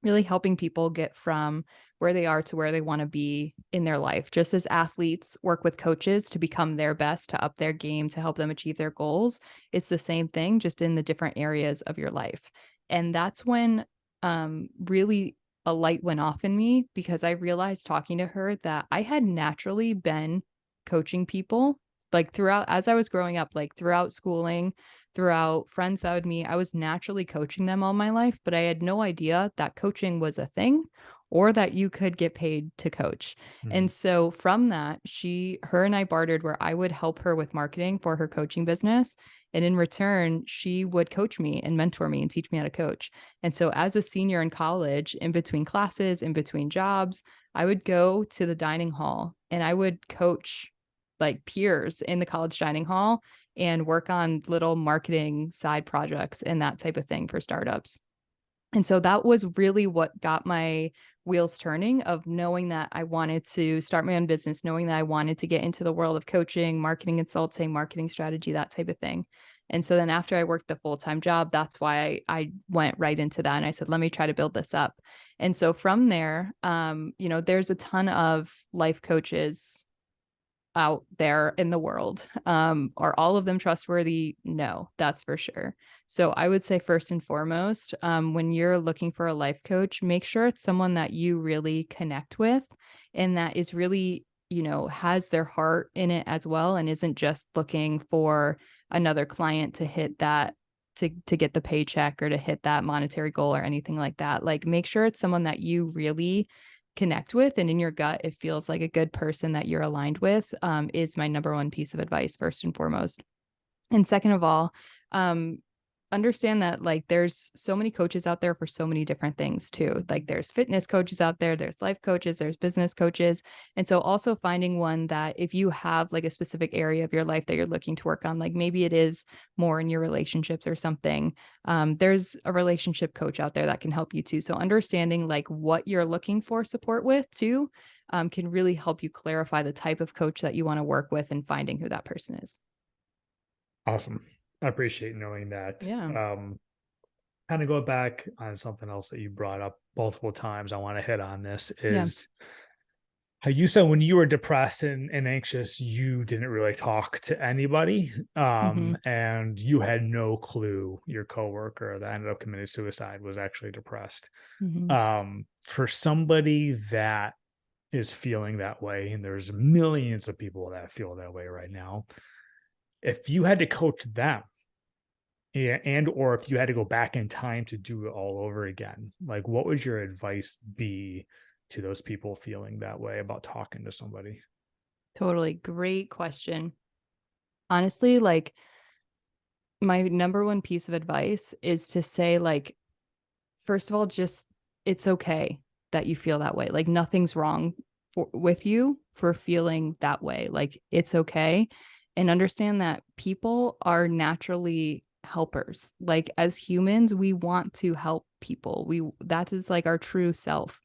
really helping people get from where they are to where they want to be in their life. Just as athletes work with coaches to become their best, to up their game, to help them achieve their goals, it's the same thing, just in the different areas of your life. And that's when really a light went off in me, because I realized talking to her that I had naturally been coaching people like throughout, as I was growing up, like throughout schooling, throughout friends that would meet, I was naturally coaching them all my life, but I had no idea that coaching was a thing or that you could get paid to coach. And Mhm. so from that, her and I bartered where I would help her with marketing for her coaching business. And in return, she would coach me and mentor me and teach me how to coach. And so as a senior in college, in between classes, in between jobs, I would go to the dining hall and I would coach like peers in the college dining hall and work on little marketing side projects and that type of thing for startups. And so that was really what got my wheels turning, of knowing that I wanted to start my own business, knowing that I wanted to get into the world of coaching, marketing, consulting, marketing strategy, that type of thing. And so then after I worked the full-time job, that's why I went right into that. And I said, let me try to build this up. And so from there, there's a ton of life coaches out there in the world. Are all of them trustworthy? No, that's for sure. So I would say first and foremost, when you're looking for a life coach, make sure it's someone that you really connect with and that is really, has their heart in it as well, and isn't just looking for another client to hit that to get the paycheck or to hit that monetary goal or anything like that. Like, make sure it's someone that you really connect with, and in your gut it feels like a good person that you're aligned with, is my number one piece of advice, first and foremost. And second of all, understand that like there's so many coaches out there for so many different things too. Like there's fitness coaches out there, there's life coaches, there's business coaches. And so also finding one that if you have like a specific area of your life that you're looking to work on, like maybe it is more in your relationships or something, there's a relationship coach out there that can help you too. So understanding like what you're looking for support with too, can really help you clarify the type of coach that you want to work with and finding who that person is. Awesome. I appreciate knowing that. Yeah. Kind of go back on something else that you brought up multiple times. I want to hit on this Yeah. is how you said when you were depressed and anxious, you didn't really talk to anybody. Hmm. And you had no clue your coworker that ended up committing suicide was actually depressed. Hmm. For somebody that is feeling that way, and there's millions of people that feel that way right now, if you had to coach them, yeah, and or if you had to go back in time to do it all over again, like what would your advice be to those people feeling that way about talking to somebody? Totally. Great question. Honestly, like my number one piece of advice is to say, like, first of all, just it's okay that you feel that way. Like, nothing's wrong with you for feeling that way. Like, it's okay. And understand that people are naturally helpers. Like, as humans, we want to help people. That is like our true self.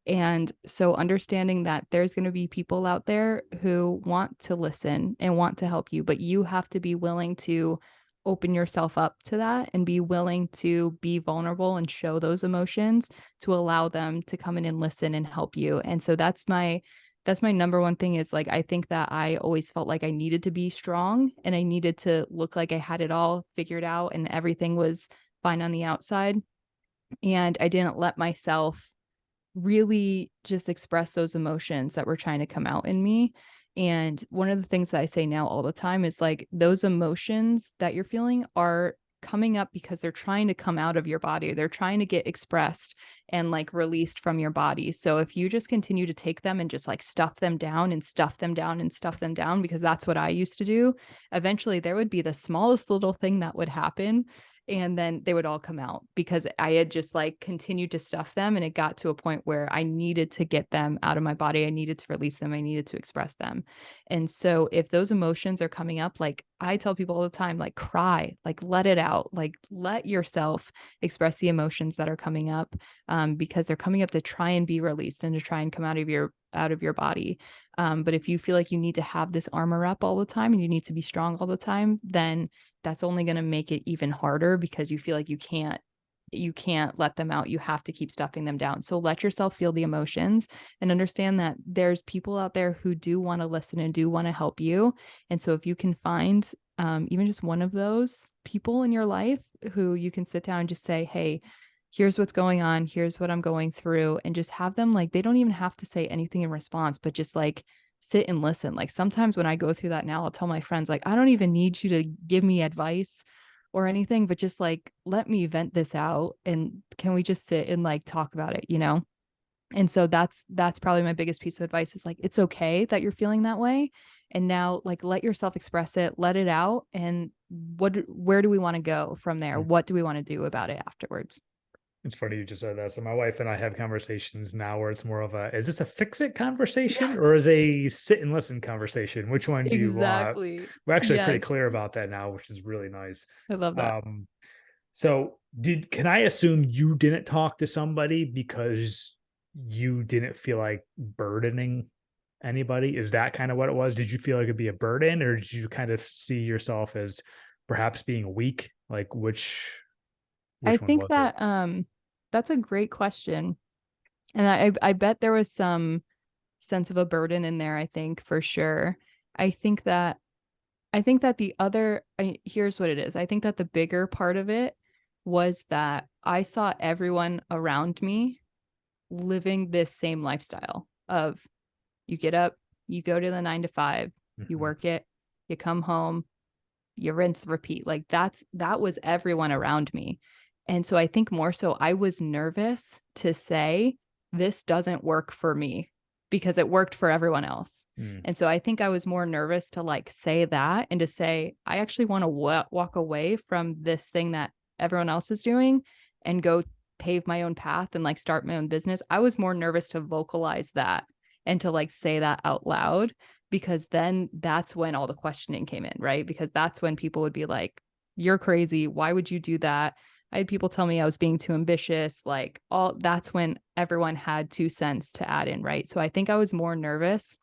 And so understanding that there's going to be people out there who want to listen and want to help you, but you have to be willing to open yourself up to that and be willing to be vulnerable and show those emotions to allow them to come in and listen and help you. And so that's my number one thing is like I think that I always felt like I needed to be strong and I needed to look like I had it all figured out and everything was fine on the outside. And I didn't let myself really just express those emotions that were trying to come out in me. And one of the things that I say now all the time is like those emotions that you're feeling are coming up because they're trying to come out of your body. They're trying to get expressed and like released from your body. So if you just continue to take them and just like stuff them down and stuff them down and stuff them down, because that's what I used to do, eventually there would be the smallest little thing that would happen and then they would all come out because I had just like continued to stuff them and it got to a point where I needed to get them out of my body. I needed to release them. I needed to express them. And so if those emotions are coming up, like I tell people all the time, like cry, like let it out, like let yourself express the emotions that are coming up, because they're coming up to try and be released and to try and come out of your body. But if you feel like you need to have this armor up all the time and you need to be strong all the time, then that's only going to make it even harder because you feel like you can't let them out. You have to keep stuffing them down. So let yourself feel the emotions and understand that there's people out there who do want to listen and do want to help you. And so if you can find even just one of those people in your life who you can sit down and just say, hey, here's what's going on, here's what I'm going through, and just have them like, they don't even have to say anything in response, but just like sit and listen. Like sometimes when I go through that now, I'll tell my friends, like, I don't even need you to give me advice or anything, but just like, let me vent this out. And can we just sit and like talk about it, you know? And so that's probably my biggest piece of advice is like, it's okay that you're feeling that way. And now like, let yourself express it, let it out. And where do we want to go from there? What do we want to do about it afterwards? It's funny you just said that. So my wife and I have conversations now where it's more of a, is this a fix it conversation or is a sit and listen conversation? Which one do you want? Exactly. We're actually pretty Yes. clear about that now, which is really nice. I love that. Um, so can I assume you didn't talk to somebody because you didn't feel like burdening anybody? Is that kind of what it was? Did you feel like it'd be a burden or did you kind of see yourself as perhaps being weak? Like I which one think was it? that that's a great question. And I bet there was some sense of a burden in there, I think for sure. I think that here's what it is. I think that the bigger part of it was that I saw everyone around me living this same lifestyle of you get up, you go to the 9 to 5, you Mhm. work it, you come home, you rinse, repeat. Like that was everyone around me. And so I think more so I was nervous to say, this doesn't work for me because it worked for everyone else. Mm. And so I think I was more nervous to like say that and to say, I actually want to walk away from this thing that everyone else is doing and go pave my own path and like start my own business, I was more nervous to vocalize that and to like say that out loud, because then that's when all the questioning came in, right? Because that's when people would be like, you're crazy. Why would you do that? I had people tell me I was being too ambitious. Like all that's when everyone had 2 cents to add in, right? So I think I was more nervous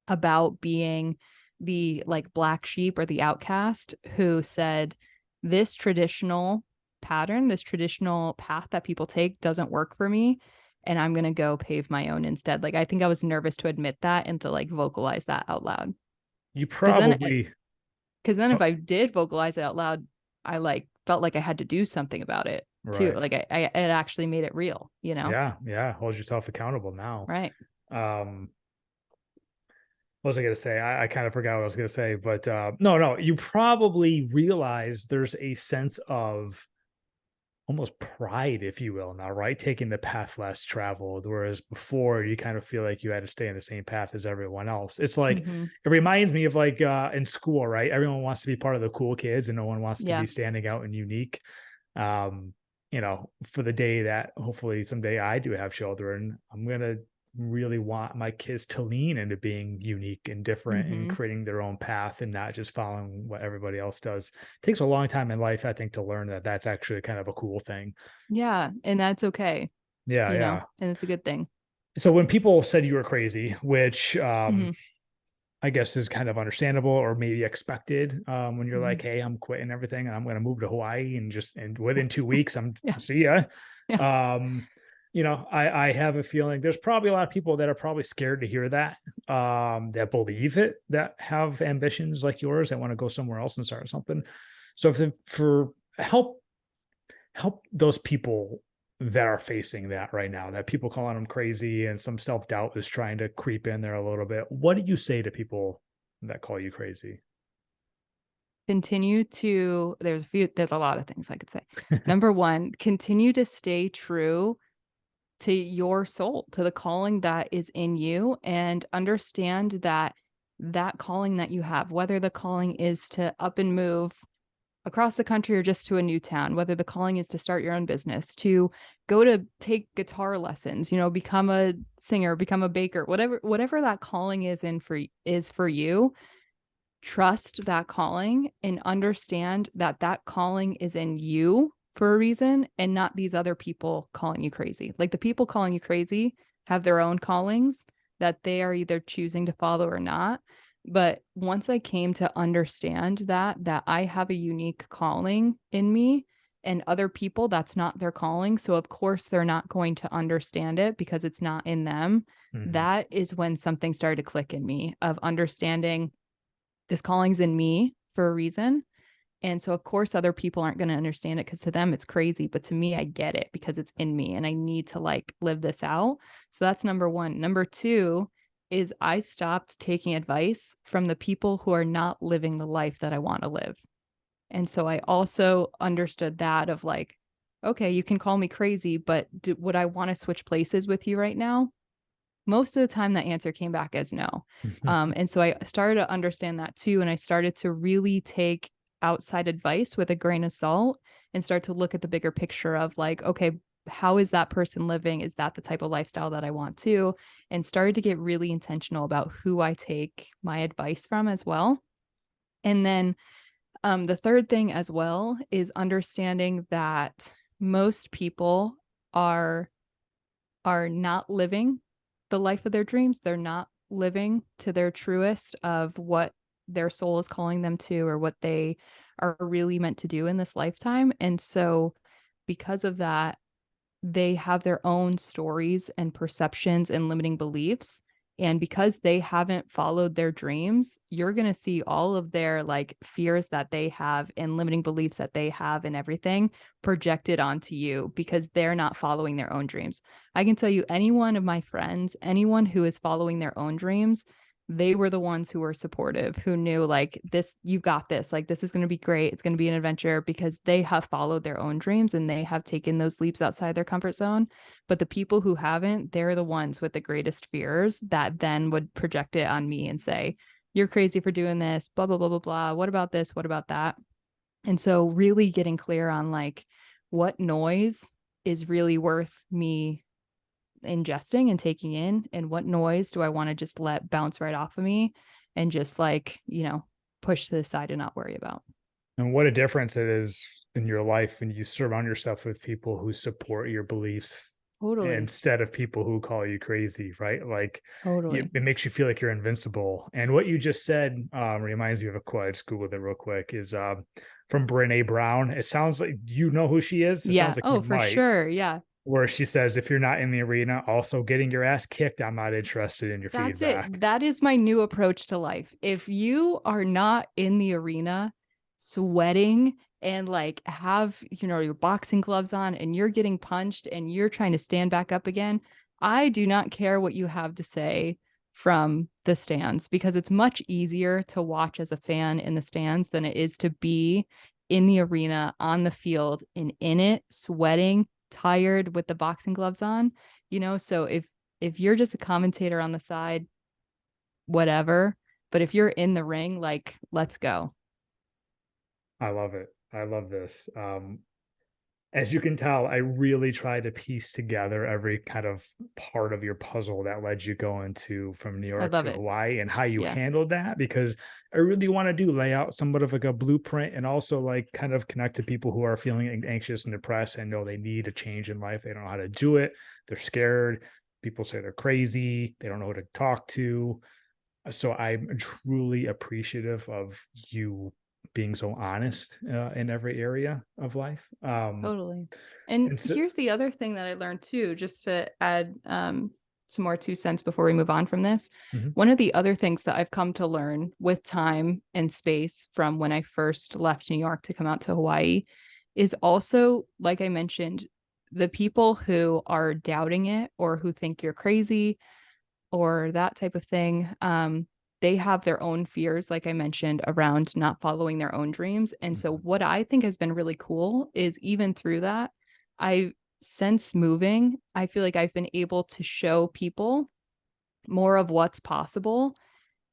about being the like black sheep or the outcast who said, this traditional pattern, this traditional path that people take doesn't work for me. And I'm going to go pave my own instead. Like, I think I was nervous to admit that and to like vocalize that out loud. You Cause then, probably, cause then oh, if I did vocalize it out loud, I like felt like I had to do something about it too. right. Like I it actually made it real, you know? Yeah. Yeah. Hold yourself accountable now. Right. Um, what was I going to say? I kind of forgot what I was going to say, but no, no, you probably realize there's a sense of almost pride, if you will, now, right? Taking the path less traveled, whereas before you kind of feel like you had to stay in the same path as everyone else. It's like Mm-hmm. it reminds me of like in school, right? Everyone wants to be part of the cool kids and no one wants to Yeah. be standing out and unique. Um, for the day that hopefully someday I do have children, I'm gonna really want my kids to lean into being unique and different and Mm-hmm. creating their own path and not just following what everybody else does. It takes a long time in life, I think, to learn that that's actually kind of a cool thing. Yeah. And that's okay, Yeah, you know, yeah. and it's a good thing. So when people said you were crazy, which Mm-hmm. I guess is kind of understandable or maybe expected, when you're Mm-hmm. like, "Hey, I'm quitting everything and I'm going to move to Hawaii and just and within 2 weeks, I'm Yeah. see ya." Yeah. Um, I have a feeling there's probably a lot of people that are probably scared to hear that, that believe it, that have ambitions like yours, that want to go somewhere else and start something. So for help those people that are facing that right now, that people calling them crazy and some self-doubt is trying to creep in there a little bit. What do you say to people that call you crazy? Continue to, there's a lot of things I could say. Number one, continue to stay true to your soul, to the calling that is in you, and understand that that calling that you have, whether the calling is to up and move across the country or just to a new town, whether the calling is to start your own business, to go to take guitar lessons, become a singer, become a baker, whatever that calling is for you, trust that calling and understand that that calling is in you for a reason and not these other people calling you crazy. Like the people calling you crazy have their own callings that they are either choosing to follow or not. But once I came to understand that I have a unique calling in me, and other people, that's not their calling. So of course they're not going to understand it because it's not in them. Mhm, That is when something started to click in me of understanding this calling's in me for a reason. And so, of course, other people aren't going to understand it because to them it's crazy. But to me, I get it because it's in me and I need to like live this out. So that's number one. Number two is I stopped taking advice from the people who are not living the life that I want to live. And so I also understood that of like, okay, you can call me crazy, but would I want to switch places with you right now? Most of the time that answer came back as no. mhm, And so I started to understand that too. And I started to really take outside advice with a grain of salt and start to look at the bigger picture of like, okay, how is that person living? Is that the type of lifestyle that I want to? And started to get really intentional about who I take my advice from as well. And then the third thing as well is understanding that most people are are not living the life of their dreams. They're not living to their truest of what their soul is calling them to or what they are really meant to do in this lifetime. And so, because of that, they have their own stories and perceptions and limiting beliefs. And because they haven't followed their dreams, you're going to see all of their like fears that they have and limiting beliefs that they have and everything projected onto you because they're not following their own dreams. I can tell you, any one of my friends, anyone who is following their own dreams, they were the ones who were supportive, who knew like this, you got this, like this is going to be great. It's going to be an adventure because they have followed their own dreams and they have taken those leaps outside their comfort zone. But the people who haven't, they're the ones with the greatest fears that then would project it on me and say, you're crazy for doing this, blah, blah, blah, blah, blah. What about this? What about that? And so really getting clear on like what noise is really worth me ingesting and taking in, and what noise do I want to just let bounce right off of me and just like, push to the side and not worry about. And what a difference it is in your life when you surround yourself with people who support your beliefs Totally. instead of people who call you crazy, right? Like Totally. it makes you feel like you're invincible. And what you just said reminds me of a quote. I just Googled it real quick. Is from Brene Brown. It sounds like you know who she is. It sounds Yeah. like you Oh, for might. sure. Yeah. Where she says, "If you're not in the arena, also getting your ass kicked, I'm not interested in your That's feedback." it. That is my new approach to life. If you are not in the arena sweating and like have, your boxing gloves on and you're getting punched and you're trying to stand back up again, I do not care what you have to say from the stands, because it's much easier to watch as a fan in the stands than it is to be in the arena, on the field, and in it, sweating, tired with the boxing gloves on. So if you're just a commentator on the side, whatever. But if you're in the ring, like, let's go. I love it. I love this. As you can tell, I really try to piece together every kind of part of your puzzle that led you going to from New I York love to it. Hawaii and how you Yeah. handled that, because I really want to do lay out somewhat of like a blueprint and also like kind of connect to people who are feeling anxious and depressed and know they need a change in life. They don't know how to do it. They're scared. People say they're crazy. They don't know who to talk to. So I'm truly appreciative of you being so honest in every area of life. Totally. And And so, here's the other thing that I learned too, just to add some more 2 cents before we move on from this. mhm, One of the other things that I've come to learn with time and space from when I first left New York to come out to Hawaii is also, like I mentioned, the people who are doubting it or who think you're crazy or that type of thing. They have their own fears, like I mentioned, around not following their own dreams. And so, mhm. what I think has been really cool is even through that, I, since moving, I feel like I've been able to show people more of what's possible.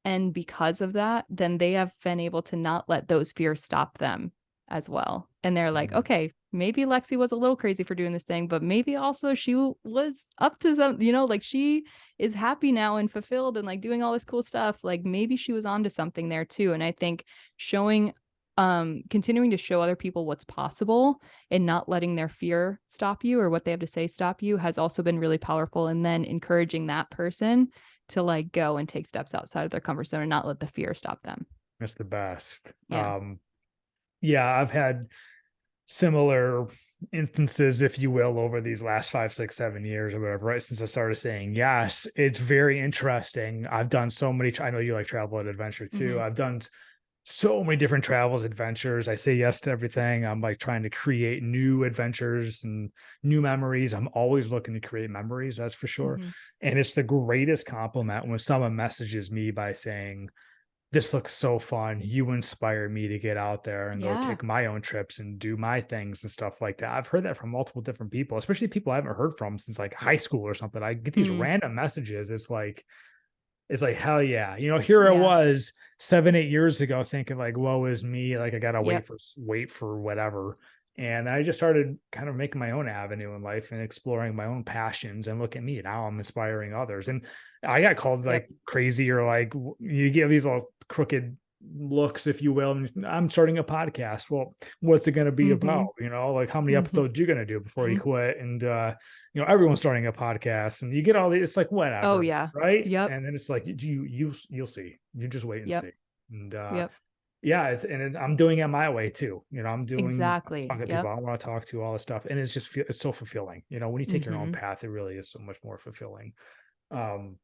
And because of that, then they have been able to not let those fears stop them as well. And they're like, Mm. okay, maybe Lexi was a little crazy for doing this thing, but maybe also she was up to some, like she is happy now and fulfilled and like doing all this cool stuff. Like maybe she was onto something there too. And I think showing, continuing to show other people what's possible and not letting their fear stop you or what they have to say stop you has also been really powerful. And then encouraging that person to like go and take steps outside of their comfort zone and not let the fear stop them. That's the best. Yeah. Yeah, I've had similar instances, if you will, over these last 5, 6, 7 years or whatever, right? Since I started saying yes, it's very interesting. I've done so many, I know you like travel and adventure too. Mm-hmm. I've done so many different travels, adventures. I say yes to everything. I'm like trying to create new adventures and new memories. I'm always looking to create memories, that's for sure. Mm-hmm. And it's the greatest compliment when someone messages me by saying, "This looks so fun. You inspire me to get out there and go Yeah. take my own trips and do my things and stuff like that." I've heard that from multiple different people, especially people I haven't heard from since like high school or something. I get these Mm. random messages. It's like, hell yeah. Here I Yeah. was 7, 8 years ago thinking like, woe is me. Like I gotta Yep. wait for whatever. And I just started kind of making my own avenue in life and exploring my own passions. And look at me. Now I'm inspiring others. And I got called Yep. like crazy or like you get these little crooked looks, if you will. And I'm starting a podcast. Well, what's it gonna be Mm-hmm. about? Like how many Mm-hmm. episodes you gonna do before you quit? And everyone's starting a podcast and you get all these, it's like Oh whatever, yeah. right? Yep. And then it's like you'll see. You just wait and Yep. see. And Yep. yeah, I'm doing it my way too. I'm Exactly. talking to people Yep. I want to talk to, all this stuff, and it's so fulfilling. When you take your own Mm-hmm. path, it really is so much more fulfilling. Um,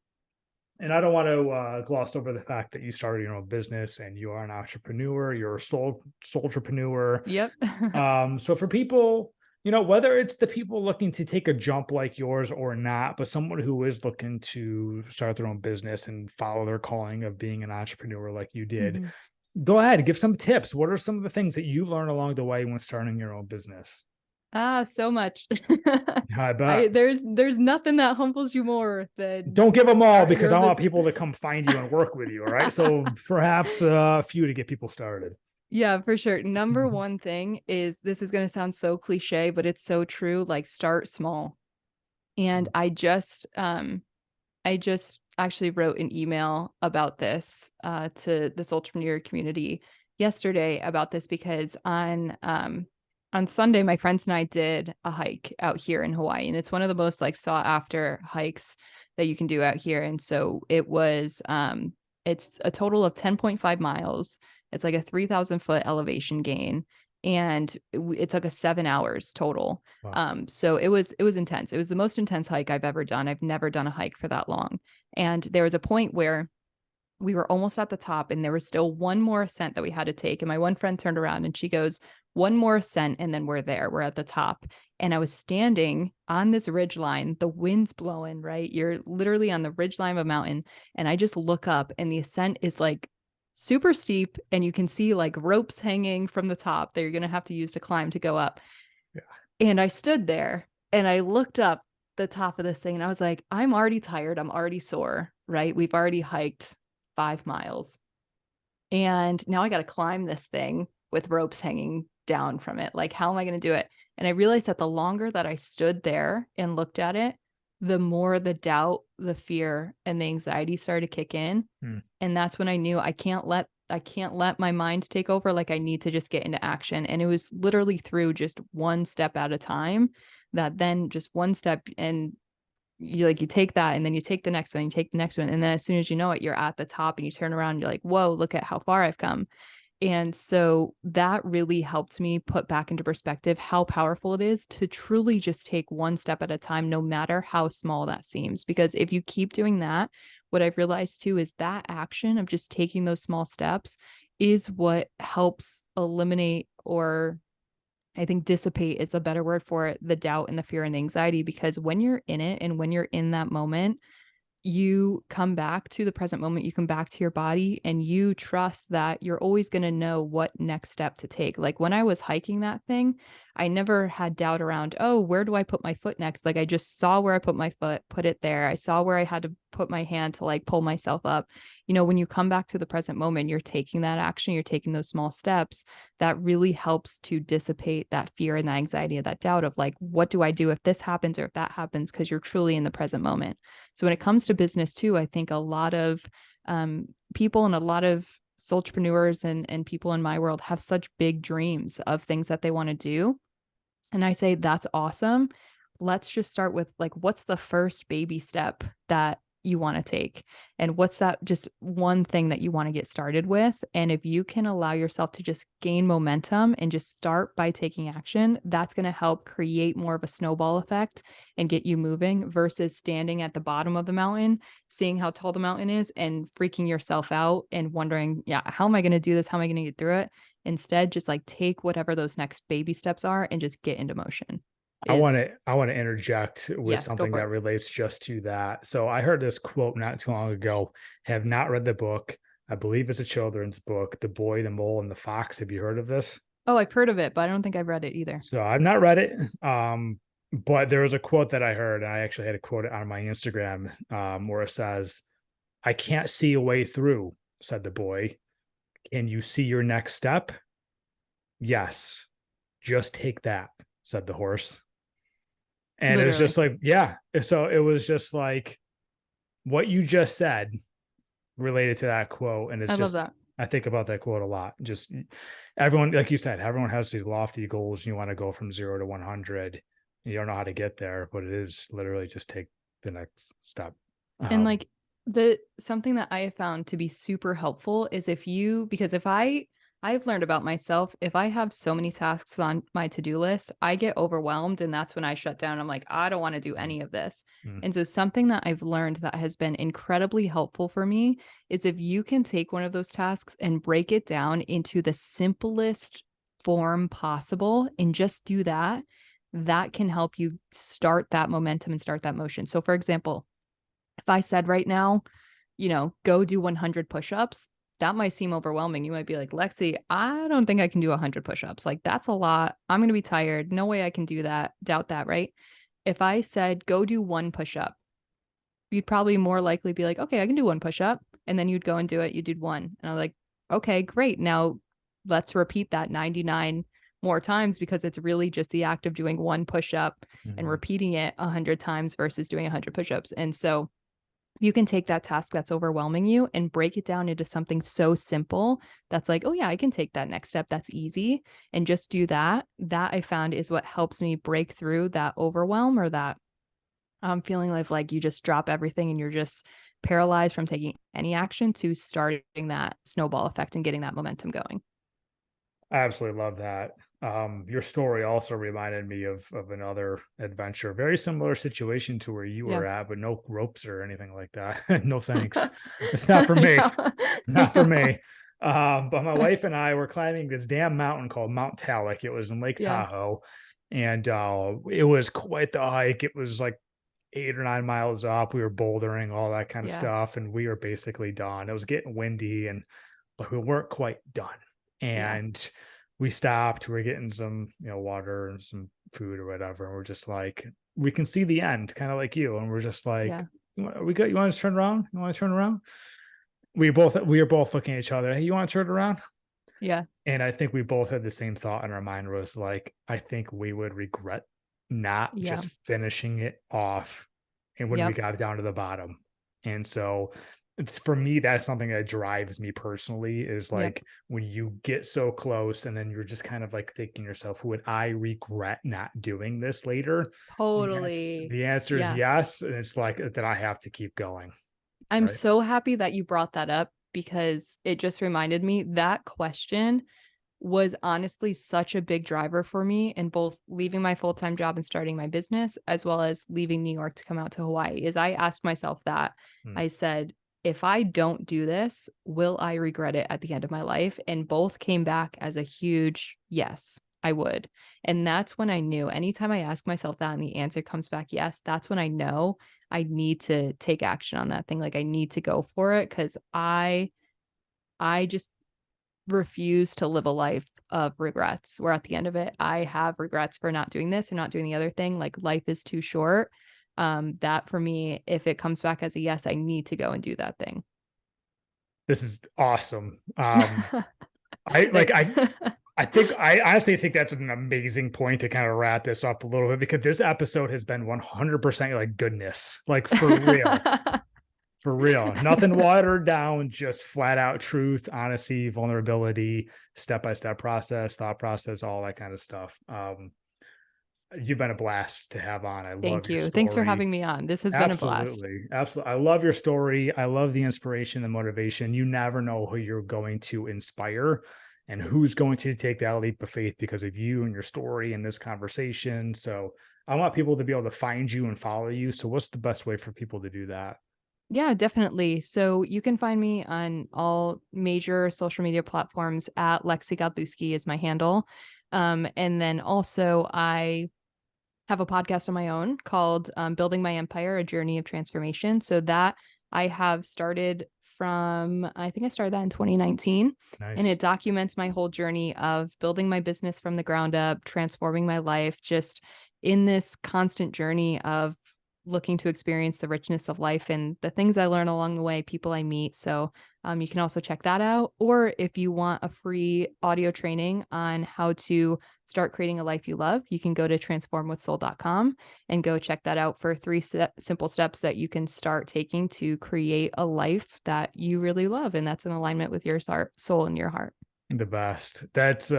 and I don't want to gloss over the fact that you started your own business and you are an entrepreneur. You're a soultrepreneur. Yep. So for people, whether it's the people looking to take a jump like yours or not, but someone who is looking to start their own business and follow their calling of being an entrepreneur like you did, Mm-hmm. go ahead, give some tips. What are some of the things that you've learned along the way when starting your own business? Ah, so much. I I bet. there's nothing that humbles you more than Don't give them all starting because your I want business. people to come find you and work with you. All right. So perhaps a few to get people started. Yeah, for sure. Number one thing is, this is going to sound so cliche, but it's so true. Like, start small. And I just actually wrote an email about this to the Soultrepreneur community yesterday about this, because on Sunday, my friends and I did a hike out here in Hawaii, and it's one of the most like sought after hikes that you can do out here. And so it's a total of 10.5 miles. It's like a 3,000 foot elevation gain, and it took us 7 hours total. Wow. So it was intense. It was the most intense hike I've ever done. I've never done a hike for that long. And there was a point where we were almost at the top, and there was still one more ascent that we had to take. And my one friend turned around and she goes, "One more ascent, and then we're there. We're at the top." And I was standing on this ridge line, the wind's blowing, right? You're literally on the ridge line of a mountain. And I just look up, and the ascent is like super steep, and you can see like ropes hanging from the top that you're going to have to use to climb to go up. Yeah. And I stood there and I looked up the top of this thing, and I was like, I'm already tired. I'm already sore, right? We've already hiked 5 miles. And now I got to climb this thing with ropes hanging down from it. Like, how am I going to do it? And I realized that the longer that I stood there and looked at it, the more the doubt, the fear, and the anxiety started to kick in. And that's when I knew I can't let my mind take over. Like, I need to just get into action. And it was literally through just one step at a time, that then just one step, and you take that, and then you take the next one, you take the next one. And then as soon as you know it, you're at the top, and you turn around and you're like, whoa, look at how far I've come. And so that really helped me put back into perspective how powerful it is to truly just take one step at a time, no matter how small that seems. Because if you keep doing that, what I've realized too is that action of just taking those small steps is what helps eliminate, or I think dissipate is a better word for it, the doubt and the fear and the anxiety. Because when you're in it and when you're in that moment, you come back to the present moment, you come back to your body, and you trust that you're always going to know what next step to take. Like, when I was hiking that thing, I never had doubt around, oh, where do I put my foot next? Like, I just saw where I put my foot, put it there. I saw where I had to put my hand to like pull myself up. When you come back to the present moment, you're taking that action, you're taking those small steps. That really helps to dissipate that fear and that anxiety and that doubt of like, what do I do if this happens or if that happens? Because you're truly in the present moment. So when it comes to business too, I think a lot of people and a lot of soultrepreneurs and people in my world have such big dreams of things that they want to do. And I say, that's awesome. Let's just start with like, what's the first baby step that you want to take? And what's that just one thing that you want to get started with? And if you can allow yourself to just gain momentum and just start by taking action, that's going to help create more of a snowball effect and get you moving, versus standing at the bottom of the mountain, seeing how tall the mountain is and freaking yourself out and wondering, yeah, how am I going to do this? How am I going to get through it? Instead, just like take whatever those next baby steps are and just get into motion. I want Is to I want to interject with Yes, go something for that it. relates just to that. So I heard this quote not too long ago. Have not read the book. I believe it's a children's book, The Boy, the Mole, and the Fox. Have you heard of this? Oh, I've heard of it, but I don't think I've read it either. So I've not read it. But there was a quote that I heard, and I actually had to quote it on my Instagram, where it says, "I can't see a way through," said the boy. "Can you see your next step?" "Yes, just take that," said the horse. And it was Literally. just like, yeah. So it was just like what you just said related to that quote. And it's I love just, that. I think about that quote a lot. Just everyone, like you said, everyone has these lofty goals and you want to go from 0 to 100. You don't know how to get there, but it is literally just take the next step. And Um, like, the something that I have found to be super helpful is, because if I've learned about myself, if I have so many tasks on my to-do list, I get overwhelmed, and that's when I shut down. I'm like, I don't want to do mm, any of this. mm, And so something that I've learned that has been incredibly helpful for me is, if you can take one of those tasks and break it down into the simplest form possible and just do that, that can help you start that momentum and start that motion. So for example, if I said right now, go do 100 push-ups, that might seem overwhelming. You might be like, Lexi, I don't think I can do 100 push-ups. Like, that's a lot. I'm going to be tired. No way I can do that. Doubt that, right? If I said, go do one push-up, you'd probably more likely be like, okay, I can do one push-up. And then you'd go and do it. You did one. And I'm like, okay, great. Now let's repeat that 99 more times, because it's really just the act of doing one push-up and Mhm. repeating it 100 times versus doing 100 push-ups. And so you can take that task that's overwhelming you and break it down into something so simple that's like, oh yeah, I can take that next step. That's easy. And just do that. That I found is what helps me break through that overwhelm, or that feeling like you just drop everything and you're just paralyzed from taking any action, to starting that snowball effect and getting that momentum going. I absolutely love that. Your story also reminded me of another adventure, very similar situation to where you Yeah. were at, but no ropes or anything like that. No thanks. It's not for me. Yeah. Not for me. But my wife and I were climbing this damn mountain called Mount Talek. It was in Lake Yeah. Tahoe, and it was quite the hike. It was like 8 or 9 miles up. We were bouldering, all that kind of Yeah. stuff, and we were basically done. It was getting windy, and but we weren't quite done. Yeah. And we stopped. We were getting some, water and some food or whatever. And we're just like, we can see the end, kind of like you. And we're just like, Yeah. Are we good? You want to turn around? You want to turn around?" We were both looking at each other. "Hey, you want to turn around?" Yeah. And I think we both had the same thought in our mind, was like, I think we would regret not Yeah. just finishing it off and when we Yep. got down to the bottom. And so it's, for me, that's something that drives me personally, is Yep. like when you get so close and then you're just kind of like thinking to yourself, would I regret not doing this later? Totally. The answer is Yeah. yes. And it's like, then I have to keep going. I'm Right. so happy that you brought that up, because it just reminded me that question was honestly such a big driver for me in both leaving my full-time job and starting my business, as well as leaving New York to come out to Hawaii. Is I asked myself that. Hmm. I said, if I don't do this, will I regret it at the end of my life? And both came back as a huge yes, I would. And that's when I knew, anytime I ask myself that and the answer comes back yes, that's when I know I need to take action on that thing. Like I need to go for it, because I just refuse to live a life of regrets, where at the end of it, I have regrets for not doing this or not doing the other thing. Like life is too short. That for me, if it comes back as a yes, I need to go and do that thing. This is awesome. I like, Thanks. I honestly think that's an amazing point to kind of wrap this up a little bit, because this episode has been 100% like goodness, like for real, for real. Nothing watered down, just flat out truth, honesty, vulnerability, step by step process, thought process, all that kind of stuff. You've been a blast to have on. I love Thank your you. Thanks for story. having me on. This has been a blast. Absolutely. Absolutely. I love your story. I love the inspiration, the motivation. You never know who you're going to inspire and who's going to take that leap of faith because of you and your story and this conversation. So I want people to be able to find you and follow you. So what's the best way for people to do that? Yeah, definitely. So you can find me on all major social media platforms at Lexi Godlewski is my handle. And then also I have a podcast on my own called Building My Empire, A Journey of Transformation. So that I have started from, I think I started that in 2019. And Nice. it documents my whole journey of building my business from the ground up, transforming my life, just in this constant journey of looking to experience the richness of life and the things I learn along the way, people I meet. So you can also check that out. Or if you want a free audio training on how to start creating a life you love, you can go to transformwithsoul.com and go check that out for simple steps that you can start taking to create a life that you really love and that's in alignment with your soul and your heart. The best. That's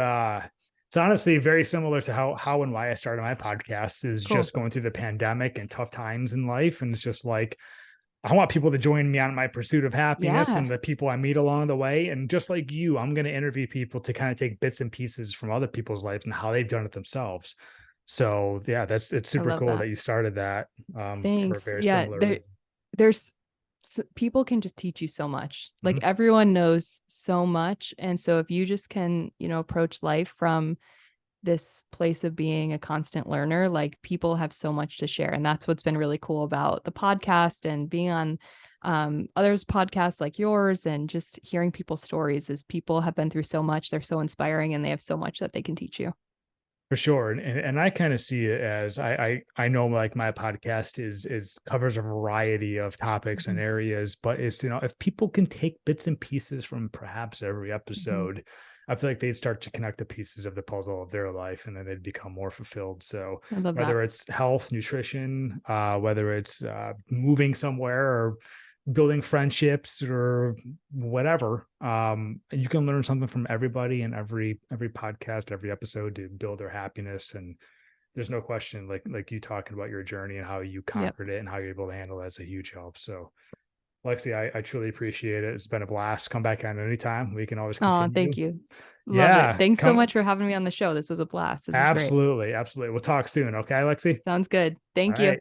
it's honestly very similar to how and why I started my podcast, is Cool. just going through the pandemic and tough times in life. And it's just like, I want people to join me on my pursuit of happiness Yeah, and the people I meet along the way. And just like you, I'm going to interview people to kind of take bits and pieces from other people's lives and how they've done it themselves. So yeah, it's I super love cool that. that you started that for a Thanks. very Yeah, similar reason. there's people can just teach you so much. Like Mhm. everyone knows so much. And so if you just can, approach life from this place of being a constant learner, like people have so much to share. And that's what's been really cool about the podcast and being on others podcasts like yours and just hearing people's stories is people have been through so much. They're so inspiring and they have so much that they can teach you. For sure. And I kind of see it as I know like my podcast is covers a variety of topics and Mhm. areas, but it's, if people can take bits and pieces from perhaps every Mhm. episode, I feel like they'd start to connect the pieces of the puzzle of their life, and then they'd become more fulfilled. So I love that. whether it's health, nutrition, whether it's moving somewhere or building friendships or whatever, you can learn something from everybody and every podcast, every episode to build their happiness. And there's no question, like you talking about your journey and how you Yep. conquered it and how you're able to handle it is a huge help. So Lexi, I truly appreciate it. It's been a blast. Come back on anytime. We can always Oh, continue. thank you. Love it. Yeah, Thanks so come. much for having me on the show. This was a blast. This is great. Absolutely. Absolutely. We'll talk soon. Okay, Lexi? Sounds good. All Thank you. right.